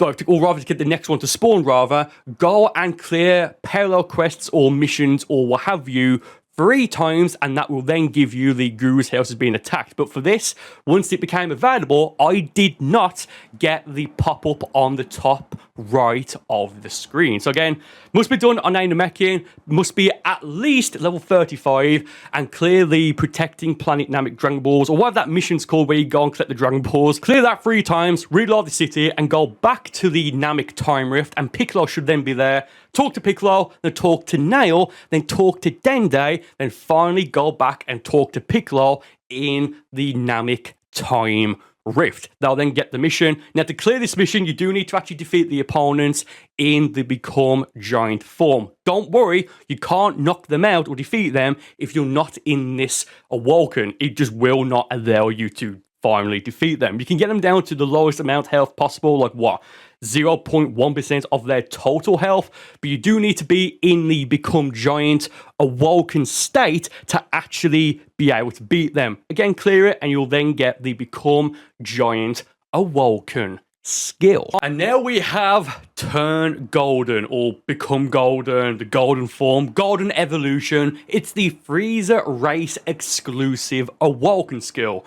or rather to get the next one to spawn rather, go and clear parallel quests or missions or what have you 3 times, and that will then give you the Guru's house as being attacked. But for this, once it became available, I did not get the pop-up on the top right of the screen. So again, must be done on a Namekian, must be at least level 35, and clear the Protecting Planet Namek Dragon Balls, or whatever that mission's called where you go and collect the Dragon Balls. Clear that 3 times, reload the city, and go back to the Namek Time Rift, and Piccolo should then be there. Talk to Piccolo, then talk to Nail, then talk to Dende, then finally go back and talk to Piccolo in the Namek Time Rift. They'll then get the mission. Now, to clear this mission, you do need to actually defeat the opponents in the Become Giant form. Don't worry, you can't knock them out or defeat them if you're not in this Awoken. It just will not allow you to finally defeat them. You can get them down to the lowest amount of health possible, like what? 0.1% of their total health, but you do need to be in the Become Giant Awoken state to actually be able to beat them. Again, clear it and you'll then get the Become Giant Awoken skill. And now we have Turn Golden, or Become Golden, the Golden form, Golden Evolution. It's the Frieza race exclusive Awoken skill.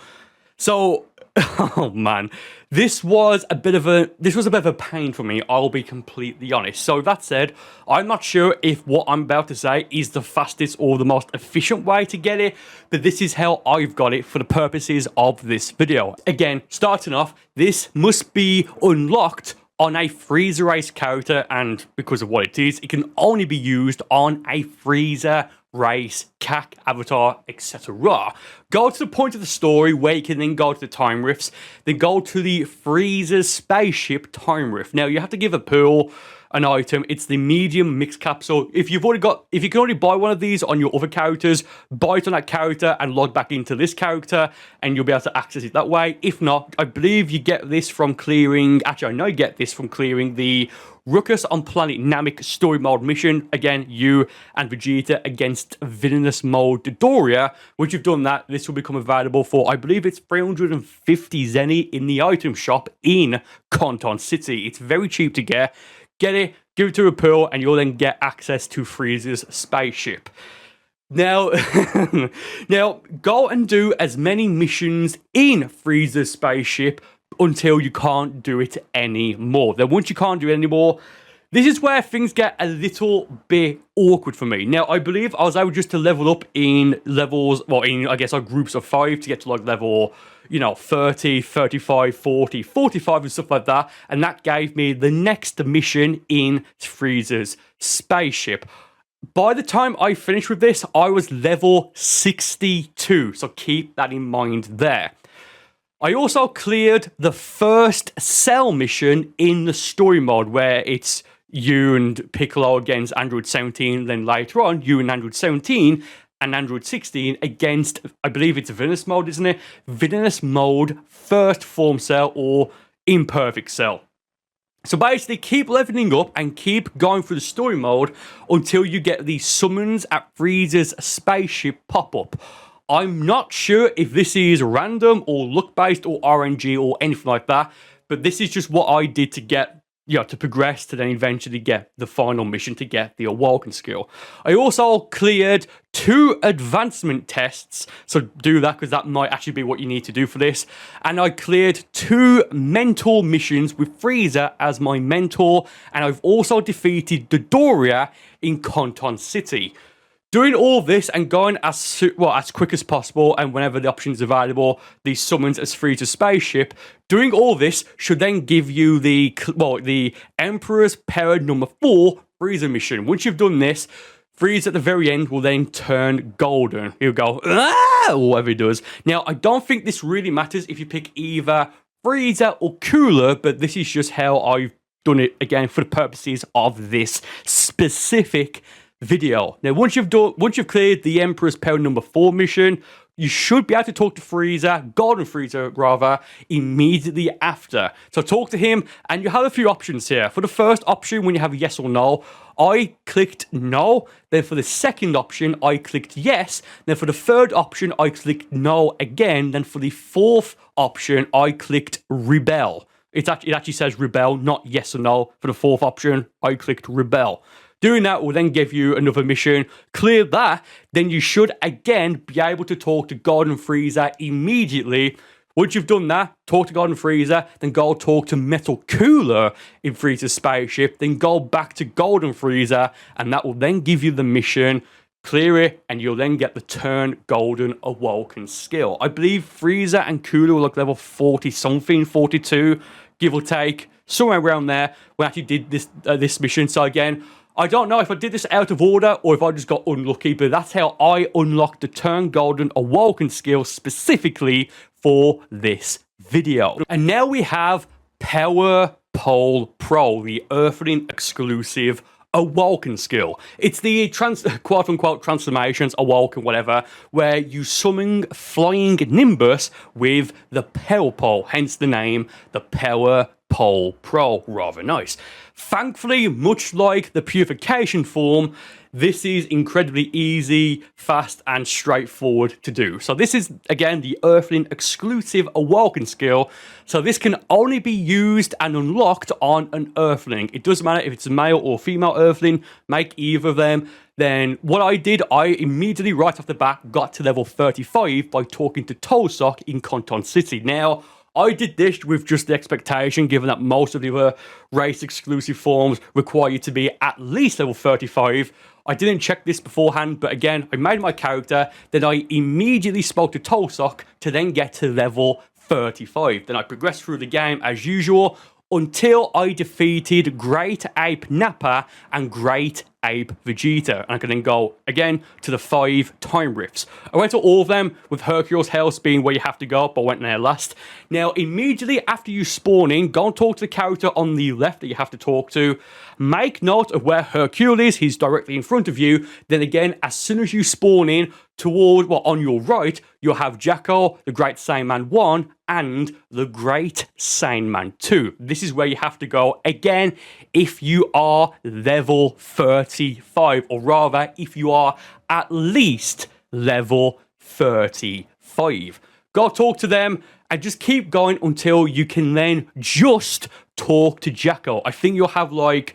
So, oh man, this was a bit of a pain for me, I'll be completely honest. So that said, I'm not sure if what I'm about to say is the fastest or the most efficient way to get it, but this is how I've got it for the purposes of this video. Again, starting off, this must be unlocked on a Frieza race character, and because of what it is, it can only be used on a Frieza race, CAC, avatar, etc. Go to the point of the story where you can then go to the time rifts, then go to the Frieza spaceship time rift. Now you have to give a pool an item. It's the medium mix capsule. If you can already buy one of these on your other characters, buy it on that character and log back into this character, and you'll be able to access it that way. If not, I believe you get this from clearing. Actually, I know you get this from clearing the Ruckus on Planet Namek story mode mission. Again, you and Vegeta against Villainous Mode Dodoria. Once you've done that, this will become available for, I believe it's 350 Zenny in the item shop in Canton City. It's very cheap to get. Get it, give it to a pearl, and you'll then get access to Frieza's spaceship. Now, now go and do as many missions in Frieza's spaceship until you can't do it anymore. Then once you can't do it anymore, this is where things get a little bit awkward for me. Now, I believe I was able just to level up in levels, well, in, I guess, like groups of 5 to get to like level, 30, 35, 40, 45 and stuff like that. And that gave me the next mission in Frieza's spaceship. By the time I finished with this, I was level 62. So keep that in mind there. I also cleared the first Cell mission in the story mode, where it's you and Piccolo against Android 17, then later on, you and Android 17 and Android 16 against, I believe it's Villainous Mode, isn't it? Villainous Mode, First Form Cell, or Imperfect Cell. So basically, keep leveling up and keep going through the story mode until you get the summons at Frieza's spaceship pop-up. I'm not sure if this is random or luck-based or RNG or anything like that, but this is just what I did to get, to progress to then eventually get the final mission to get the Awoken skill. I also cleared 2 advancement tests, so do that because that might actually be what you need to do for this. And I cleared 2 mentor missions with Frieza as my mentor, and I've also defeated Dodoria in Canton City. Doing all this and going as quick as possible, and whenever the option is available, these summons as Frieza's spaceship. Doing all this should then give you the Emperor's Power number 4 Frieza mission. Once you've done this, Frieza at the very end will then turn golden. He'll go, ah, or whatever he does. Now, I don't think this really matters if you pick either Frieza or Cooler, but this is just how I've done it again for the purposes of this specific video. Now, once you've cleared the Emperor's Power number 4 mission, you should be able to talk to Frieza, Golden Frieza rather, immediately after. So talk to him, and you have a few options here. For the first option, when you have yes or no, I clicked no. Then for the second option, I clicked yes. Then for the third option, I clicked no again. Then for the fourth option, I clicked rebel. It actually says rebel, not yes or no. For the fourth option, I clicked rebel. Doing that will then give you another mission. Clear that, then you should again be able to talk to Golden Frieza immediately. Once you've done that, talk to Golden Frieza, then go talk to Metal Cooler in Frieza's spaceship, then go back to Golden Frieza, and that will then give you the mission. Clear it, and you'll then get the Turn Golden Awoken skill. I believe Frieza and Cooler were like level 40-something, 42, give or take, somewhere around there, when I actually did this mission. So again, I don't know if I did this out of order or if I just got unlucky, but that's how I unlocked the Turn Golden Awoken skill specifically for this video. And now we have Power Pole Pro, the Earthling exclusive Awoken skill. It's the quote-unquote transformations, Awoken, whatever, where you summon Flying Nimbus with the Power Pole, hence the name, the Power Pole Pro. Rather nice. Thankfully, much like the Purification form, this is incredibly easy, fast, and straightforward to do. So this is, again, the Earthling exclusive Awoken skill. So this can only be used and unlocked on an Earthling. It doesn't matter if it's a male or female Earthling, make either of them. Then what I did, I immediately, right off the bat, got to level 35 by talking to Tosok in Konton City. Now, I did this with just the expectation, given that most of the other race-exclusive forms require you to be at least level 35. I didn't check this beforehand, but again, I made my character, then I immediately spoke to Tosok to then get to level 35. Then I progressed through the game as usual until I defeated Great Ape Nappa and Great Ape Vegeta. And I can then go again to the 5 time rifts. I went to all of them, with Hercule's House being where you have to go, but I went there last. Now, immediately after you spawn in, go and talk to the character on the left that you have to talk to. Make note of where Hercule is, he's directly in front of you. Then again, as soon as you spawn in, on your right, you'll have Jacko, the Great Saiyan 1, and the Great Saiyan 2. This is where you have to go, again, if you are level 35, or rather, if you are at least level 35. Go talk to them, and just keep going until you can then just talk to Jacko. I think you'll have like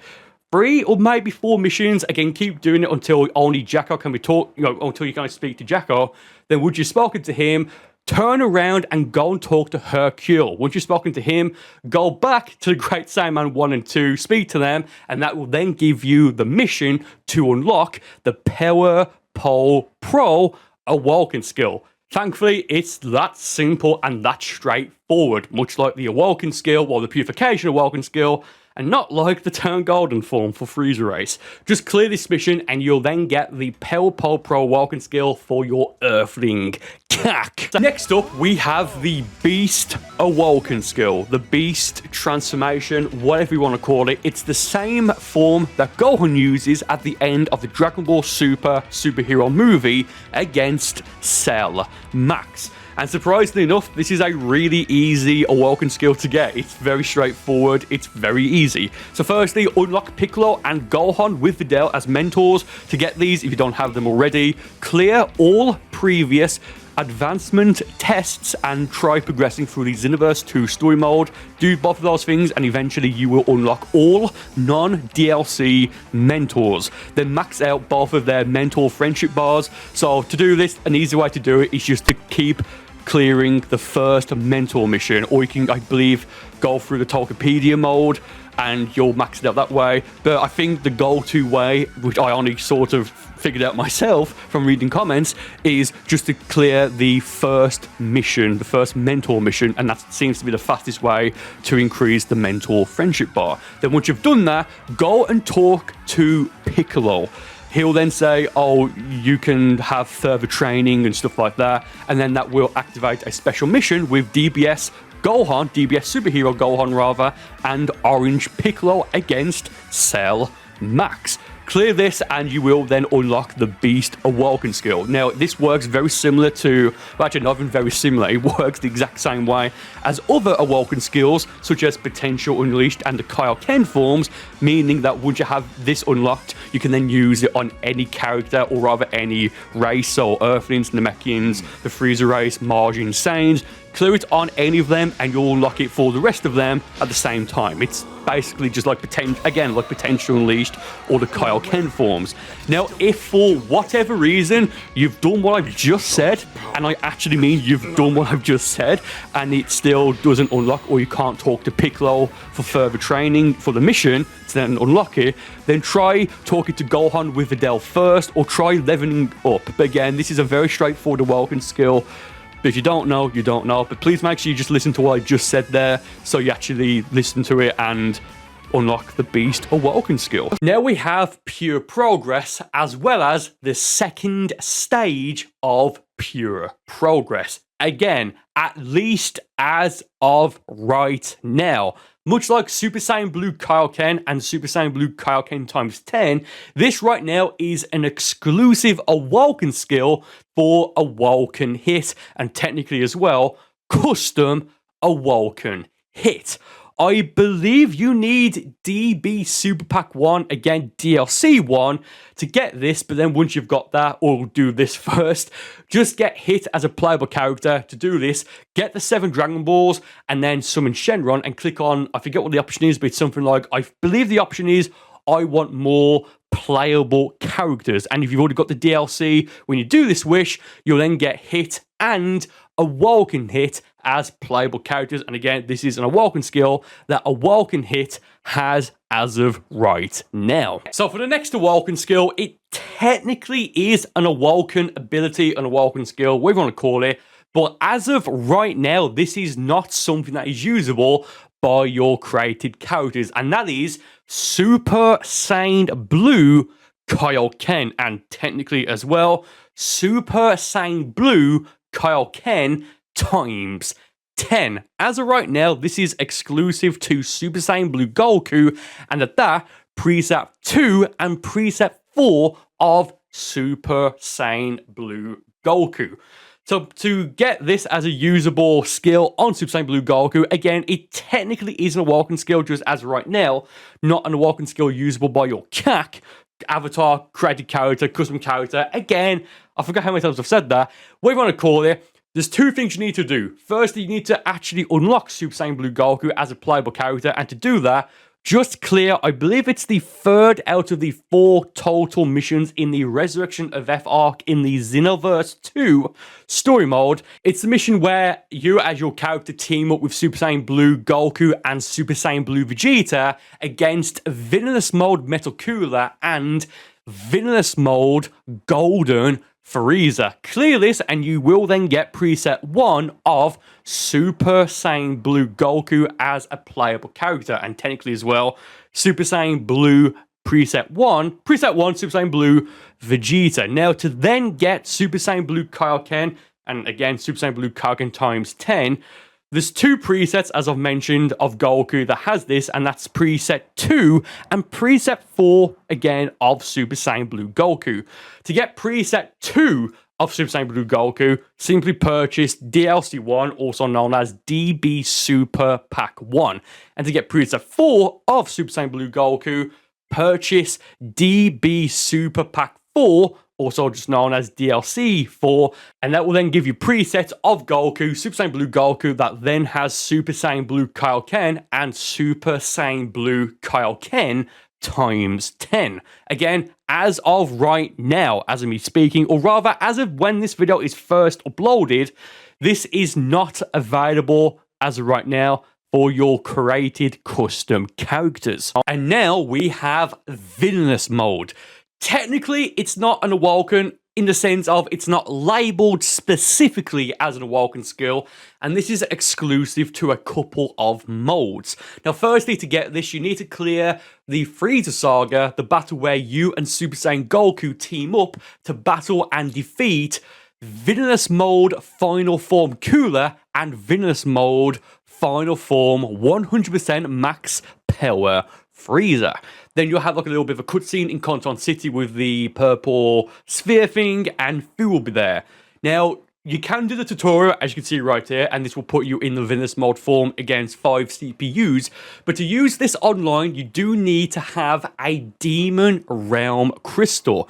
3 or maybe 4 missions. Again, keep doing it until only Jacko can be talked, until you can speak to Jacko. Then once you've spoken to him, turn around and go and talk to Hercule. Once you've spoken to him, go back to the Great Saiyan 1 and 2, speak to them, and that will then give you the mission to unlock the Power Pole Pro Awoken skill. Thankfully, it's that simple and that straightforward, much like the Awoken skill or the Purification Awoken skill, and not like the Turn Golden form for Frieza Race. Just clear this mission and you'll then get the Power Pole Pro Awoken skill for your Earthling. So next up, we have the Beast Awoken skill. The Beast transformation, whatever you want to call it. It's the same form that Gohan uses at the end of the Dragon Ball Super superhero movie against Cell Max. And surprisingly enough, this is a really easy Awoken skill to get. It's very straightforward, it's very easy. So firstly, unlock Piccolo and Gohan with Videl as mentors. To get these, if you don't have them already, clear all previous advancement tests and try progressing through the Xenoverse 2 story mode. Do both of those things and eventually you will unlock all non-DLC mentors. Then max out both of their mentor friendship bars. So to do this, an easy way to do it is just to keep clearing the first mentor mission, or you can, I believe, go through the Tokopedia mode and you'll max it out that way. But I think the go-to way, which I only sort of figured out myself from reading comments, is just to clear the first mission, the first mentor mission, and that seems to be the fastest way to increase the mentor friendship bar. Then once you've done that, go and talk to Piccolo. He'll then say, oh, you can have further training and stuff like that, and then that will activate a special mission with DBS Gohan, DBS Superhero Gohan rather, and Orange Piccolo against Cell Max. Clear this and you will then unlock the Beast Awoken skill. Now, this works very similar to, well, actually not even very similar, it works the exact same way as other Awoken skills, such as Potential Unleashed and the Kaioken forms, meaning that once you have this unlocked, you can then use it on any character, or rather any race, so Earthlings, Namekians, the Freezer race, Margin, Saiyans. Clear it on any of them and you'll unlock it for the rest of them at the same time. It's basically just like Potential Unleashed or the Kaioken forms. Now, if for whatever reason you've done what I've just said, and I actually mean you've done what I've just said, and it still doesn't unlock, or you can't talk to Piccolo for further training for the mission to then unlock it, then try talking to Gohan with Videl first, or try leveling up. But again, this is a very straightforward Awoken skill. But if you don't know, you don't know. But please make sure you just listen to what I just said there, so you actually listen to it and unlock the Beast Awoken skill. Now we have Pure Progress, as well as the second stage of Pure Progress. Again, at least as of right now. Much like Super Saiyan Blue Kaioken and Super Saiyan Blue Kaioken times 10, this right now is an exclusive Awoken skill for Awoken Hit, and technically as well, custom Awoken Hit. I believe you need DB Super Pack 1, again DLC 1, to get this, but then once you've got that, or do this first, just get Hit as a playable character to do this, get the 7 Dragon Balls, and then summon Shenron, and click on, I forget what the option is, but it's something like, I believe the option is, I want more playable characters. And if you've already got the DLC, when you do this wish, you'll then get Hit and Awoken Hit as playable characters. And again, this is an Awoken skill that Awoken Hit has as of right now. So for the next Awoken skill, it technically is an Awoken ability, an Awoken skill, whatever you want to call it. But as of right now, this is not something that is usable by your created characters. And that is Super Saiyan Blue Kaioken. And technically as well, Super Saiyan Blue Kaioken times 10. As of right now, this is exclusive to Super Saiyan Blue Goku, and at that, preset 2 and preset 4 of Super Saiyan Blue Goku. So to get this as a usable skill on Super Saiyan Blue Goku, again, it technically is an Awoken skill just as of right now, not an Awoken skill usable by your CAC, avatar, created character, custom character. Again, I forgot how many times I've said that. Whatever you want to call it, there's 2 things you need to do. Firstly, you need to actually unlock Super Saiyan Blue Goku as a playable character, and to do that, just clear, I believe it's the 3rd out of the 4 total missions in the Resurrection of F arc in the Xenoverse 2 story mode. It's the mission where you as your character team up with Super Saiyan Blue Goku and Super Saiyan Blue Vegeta against Villainous Mode Metal Cooler and Villainous Mode Golden Frieza. Clear this and you will then get preset 1 of Super Saiyan Blue Goku as a playable character, and technically as well, Super Saiyan Blue preset 1 Super Saiyan Blue Vegeta. Now to then get Super Saiyan Blue Kaioken, and again Super Saiyan Blue Kaioken times 10, there's 2 presets, as I've mentioned, of Goku that has this, and that's preset 2 and preset 4, again, of Super Saiyan Blue Goku. To get preset 2 of Super Saiyan Blue Goku, simply purchase DLC 1, also known as DB Super Pack 1. And to get preset 4 of Super Saiyan Blue Goku, purchase DB Super Pack 4, also just known as DLC 4, and that will then give you presets of Goku, Super Saiyan Blue Goku, that then has Super Saiyan Blue Kaioken and Super Saiyan Blue Kaioken times 10. Again, as of right now, as of me speaking, or rather as of when this video is first uploaded, this is not available as of right now for your created custom characters. And now we have Villainous Mode. Technically, it's not an Awoken in the sense of it's not labeled specifically as an Awoken skill, and this is exclusive to a couple of modes. Now, firstly, to get this, you need to clear the Frieza Saga, the battle where you and Super Saiyan Goku team up to battle and defeat Villainous Mode Final Form Cooler and Villainous Mode final form 100% max power Frieza. Then you'll have like a little bit of a cutscene in Conton City with the purple sphere thing, and Fu will be there. Now, you can do the tutorial, as you can see right here, and this will put you in the Villainous Mode form against 5 CPUs. But to use this online, you do need to have a Demon Realm Crystal.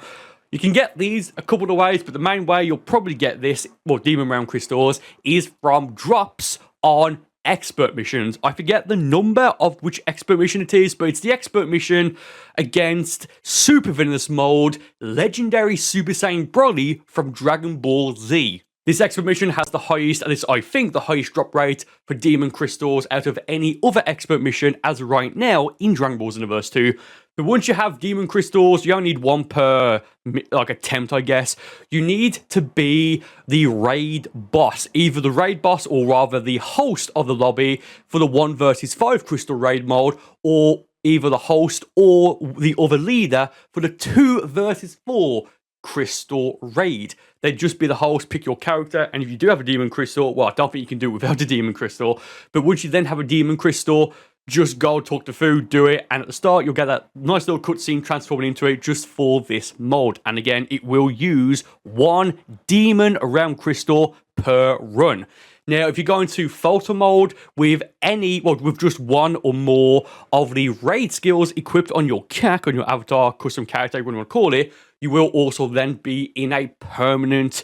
You can get these a couple of ways, but the main way you'll probably get this, well, Demon Realm Crystals, is from drops on expert missions. I forget the number of which expert mission it is, but it's the expert mission against Super Villainous Mode, Legendary Super Saiyan Broly from Dragon Ball Z. This expert mission has the highest, and this I think the highest drop rate for Demon Crystals out of any other expert mission as of right now in Dragon Ball Xenoverse 2. But once you have Demon Crystals, you only need one per like attempt, I guess. You need to be the raid boss, either the raid boss or rather the host of the lobby for the 1 versus 5 crystal raid mode, or either the host or the other leader for the 2 versus 4 crystal raid. They'd just be the host, pick your character, and if you do have a demon crystal, well, I don't think you can do it without a demon crystal, but once you then have a demon crystal, just go talk to Food, do it, and at the start you'll get that nice little cutscene transforming into it just for this mode. And again, it will use 1 Demon Realm Crystal per run. Now, if you go into photo mode with with just 1 or more of the raid skills equipped on your CAC, on your avatar, custom character, whatever you want to call it, you will also then be in a permanent,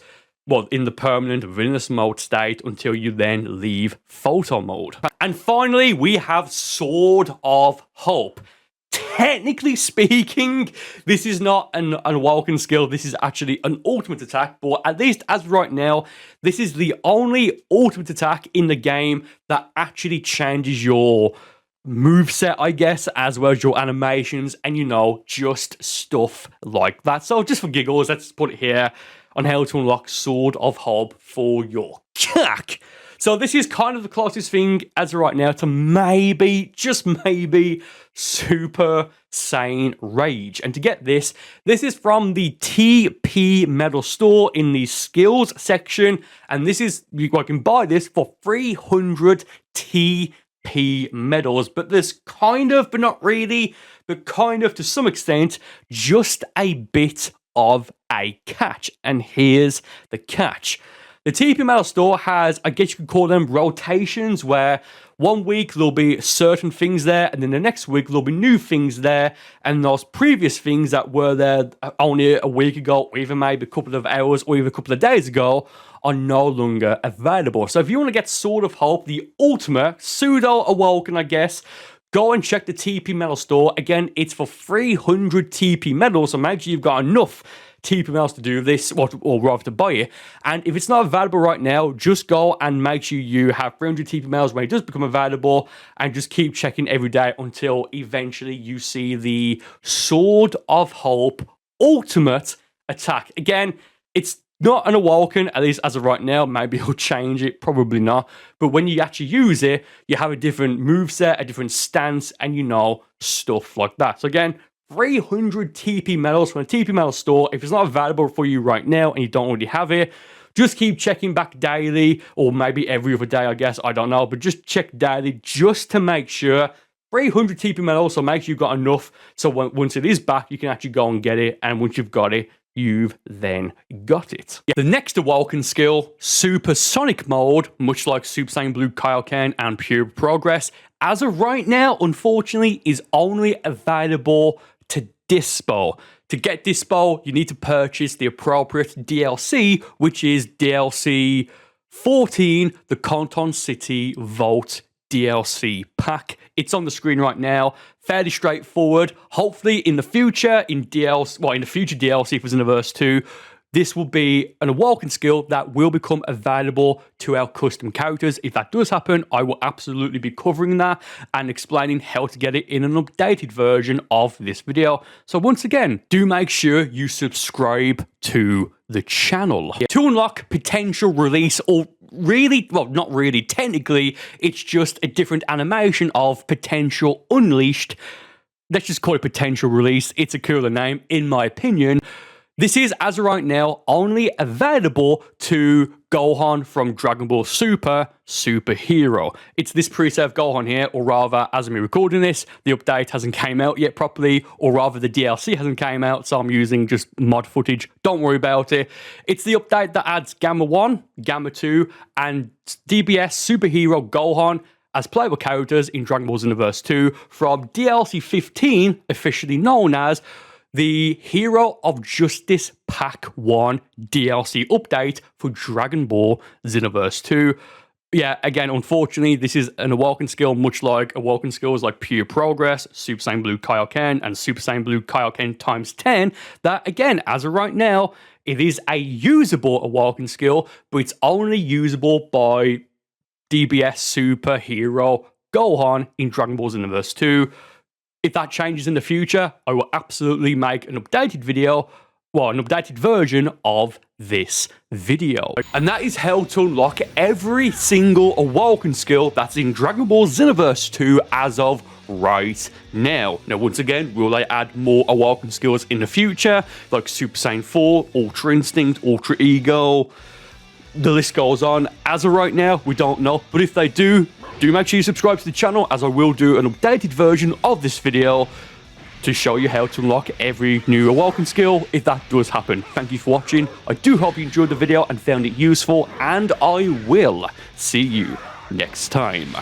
in the permanent Villainous Mode state until you then leave photo mode. And finally, we have Sword of Hope. Technically speaking, this is not an Awoken skill, this is actually an ultimate attack, but at least as right now, this is the only ultimate attack in the game that actually changes your moveset, I guess, as well as your animations, and just stuff like that. So just for giggles, let's put it here on how to unlock Sword of Hope for your CAC. So this is kind of the closest thing as of right now to maybe, just maybe, Super Saiyan Rage. And to get this is from the TP Medal store in the skills section. And this is, I can buy this for 300 TP medals. But there's kind of, but not really, but kind of to some extent, just a bit of a catch. And here's the catch. The TP Medal store has, I guess you could call them rotations, where 1 week there'll be certain things there, and then the next week there'll be new things there, and those previous things that were there only a week ago, or even maybe a couple of hours, or even a couple of days ago, are no longer available. So if you want to get Sword of Hope, the ultimate, pseudo Awoken, I guess, go and check the TP Medal store. Again, it's for 300 TP medals, so make sure you've got enough TP medals to do this, or rather to buy it. And if it's not available right now, just go and make sure you have 300 TP medals when it does become available, and just keep checking every day until eventually you see the Sword of Hope ultimate attack. Again, it's not an Awoken, at least as of right now. Maybe he'll change it, probably not. But when you actually use it, you have a different moveset, a different stance, and stuff like that. So again, 300 TP medals from a TP medal store. If it's not available for you right now and you don't already have it, just keep checking back daily, or maybe every other day, I guess, I don't know, but just check daily just to make sure. 300 TP medals, so make sure you've got enough, so once it is back, you can actually go and get it, and once you've got it, you've then got it. The next Awoken skill, Supersonic Mode, much like Super Saiyan Blue Kaioken and Pure Progress, as of right now, unfortunately, is only available to Dispo. To get Dispo, you need to purchase the appropriate DLC, which is DLC 14, the Conton City Vault DLC pack. It's on the screen right now. Fairly straightforward. Hopefully in the future, in the future DLC for Xenoverse 2, this will be an Awoken skill that will become available to our custom characters. If that does happen, I will absolutely be covering that and explaining how to get it in an updated version of this video. So once again, do make sure you subscribe to the channel. To unlock potential release, or really, well, not really, technically, it's just a different animation of potential unleashed. Let's just call it potential release. It's a cooler name, in my opinion. This is, as of right now, only available to Gohan from Dragon Ball Super Superhero. It's this pre-save Gohan here, or rather, as I'm recording this, the update hasn't came out yet properly, or rather the DLC hasn't came out, so I'm using just mod footage. Don't worry about it. It's the update that adds Gamma 1, Gamma 2, and DBS Superhero Gohan as playable characters in Dragon Ball Xenoverse 2 from DLC 15, officially known as the Hero of Justice Pack 1 DLC update for Dragon Ball Xenoverse 2. Yeah, again, unfortunately, this is an Awoken skill, much like Awoken skills like Pure Progress, Super Saiyan Blue Kaioken, and Super Saiyan Blue Kaioken times 10, that, again, as of right now, it is a usable Awoken skill, but it's only usable by DBS Superhero Gohan in Dragon Ball Xenoverse 2. If that changes in the future, I will absolutely make an updated video, well, an updated version of this video. And that is how to unlock every single Awoken skill that's in Dragon Ball Xenoverse 2 as of right now. Now, once again, will they add more Awoken skills in the future, like Super Saiyan 4, Ultra Instinct, Ultra Ego? The list goes on. As of right now, we don't know, but if they do make sure you subscribe to the channel, as I will do an updated version of this video to show you how to unlock every new Awoken skill if that does happen. Thank you for watching. I do hope you enjoyed the video and found it useful, and I will see you next time.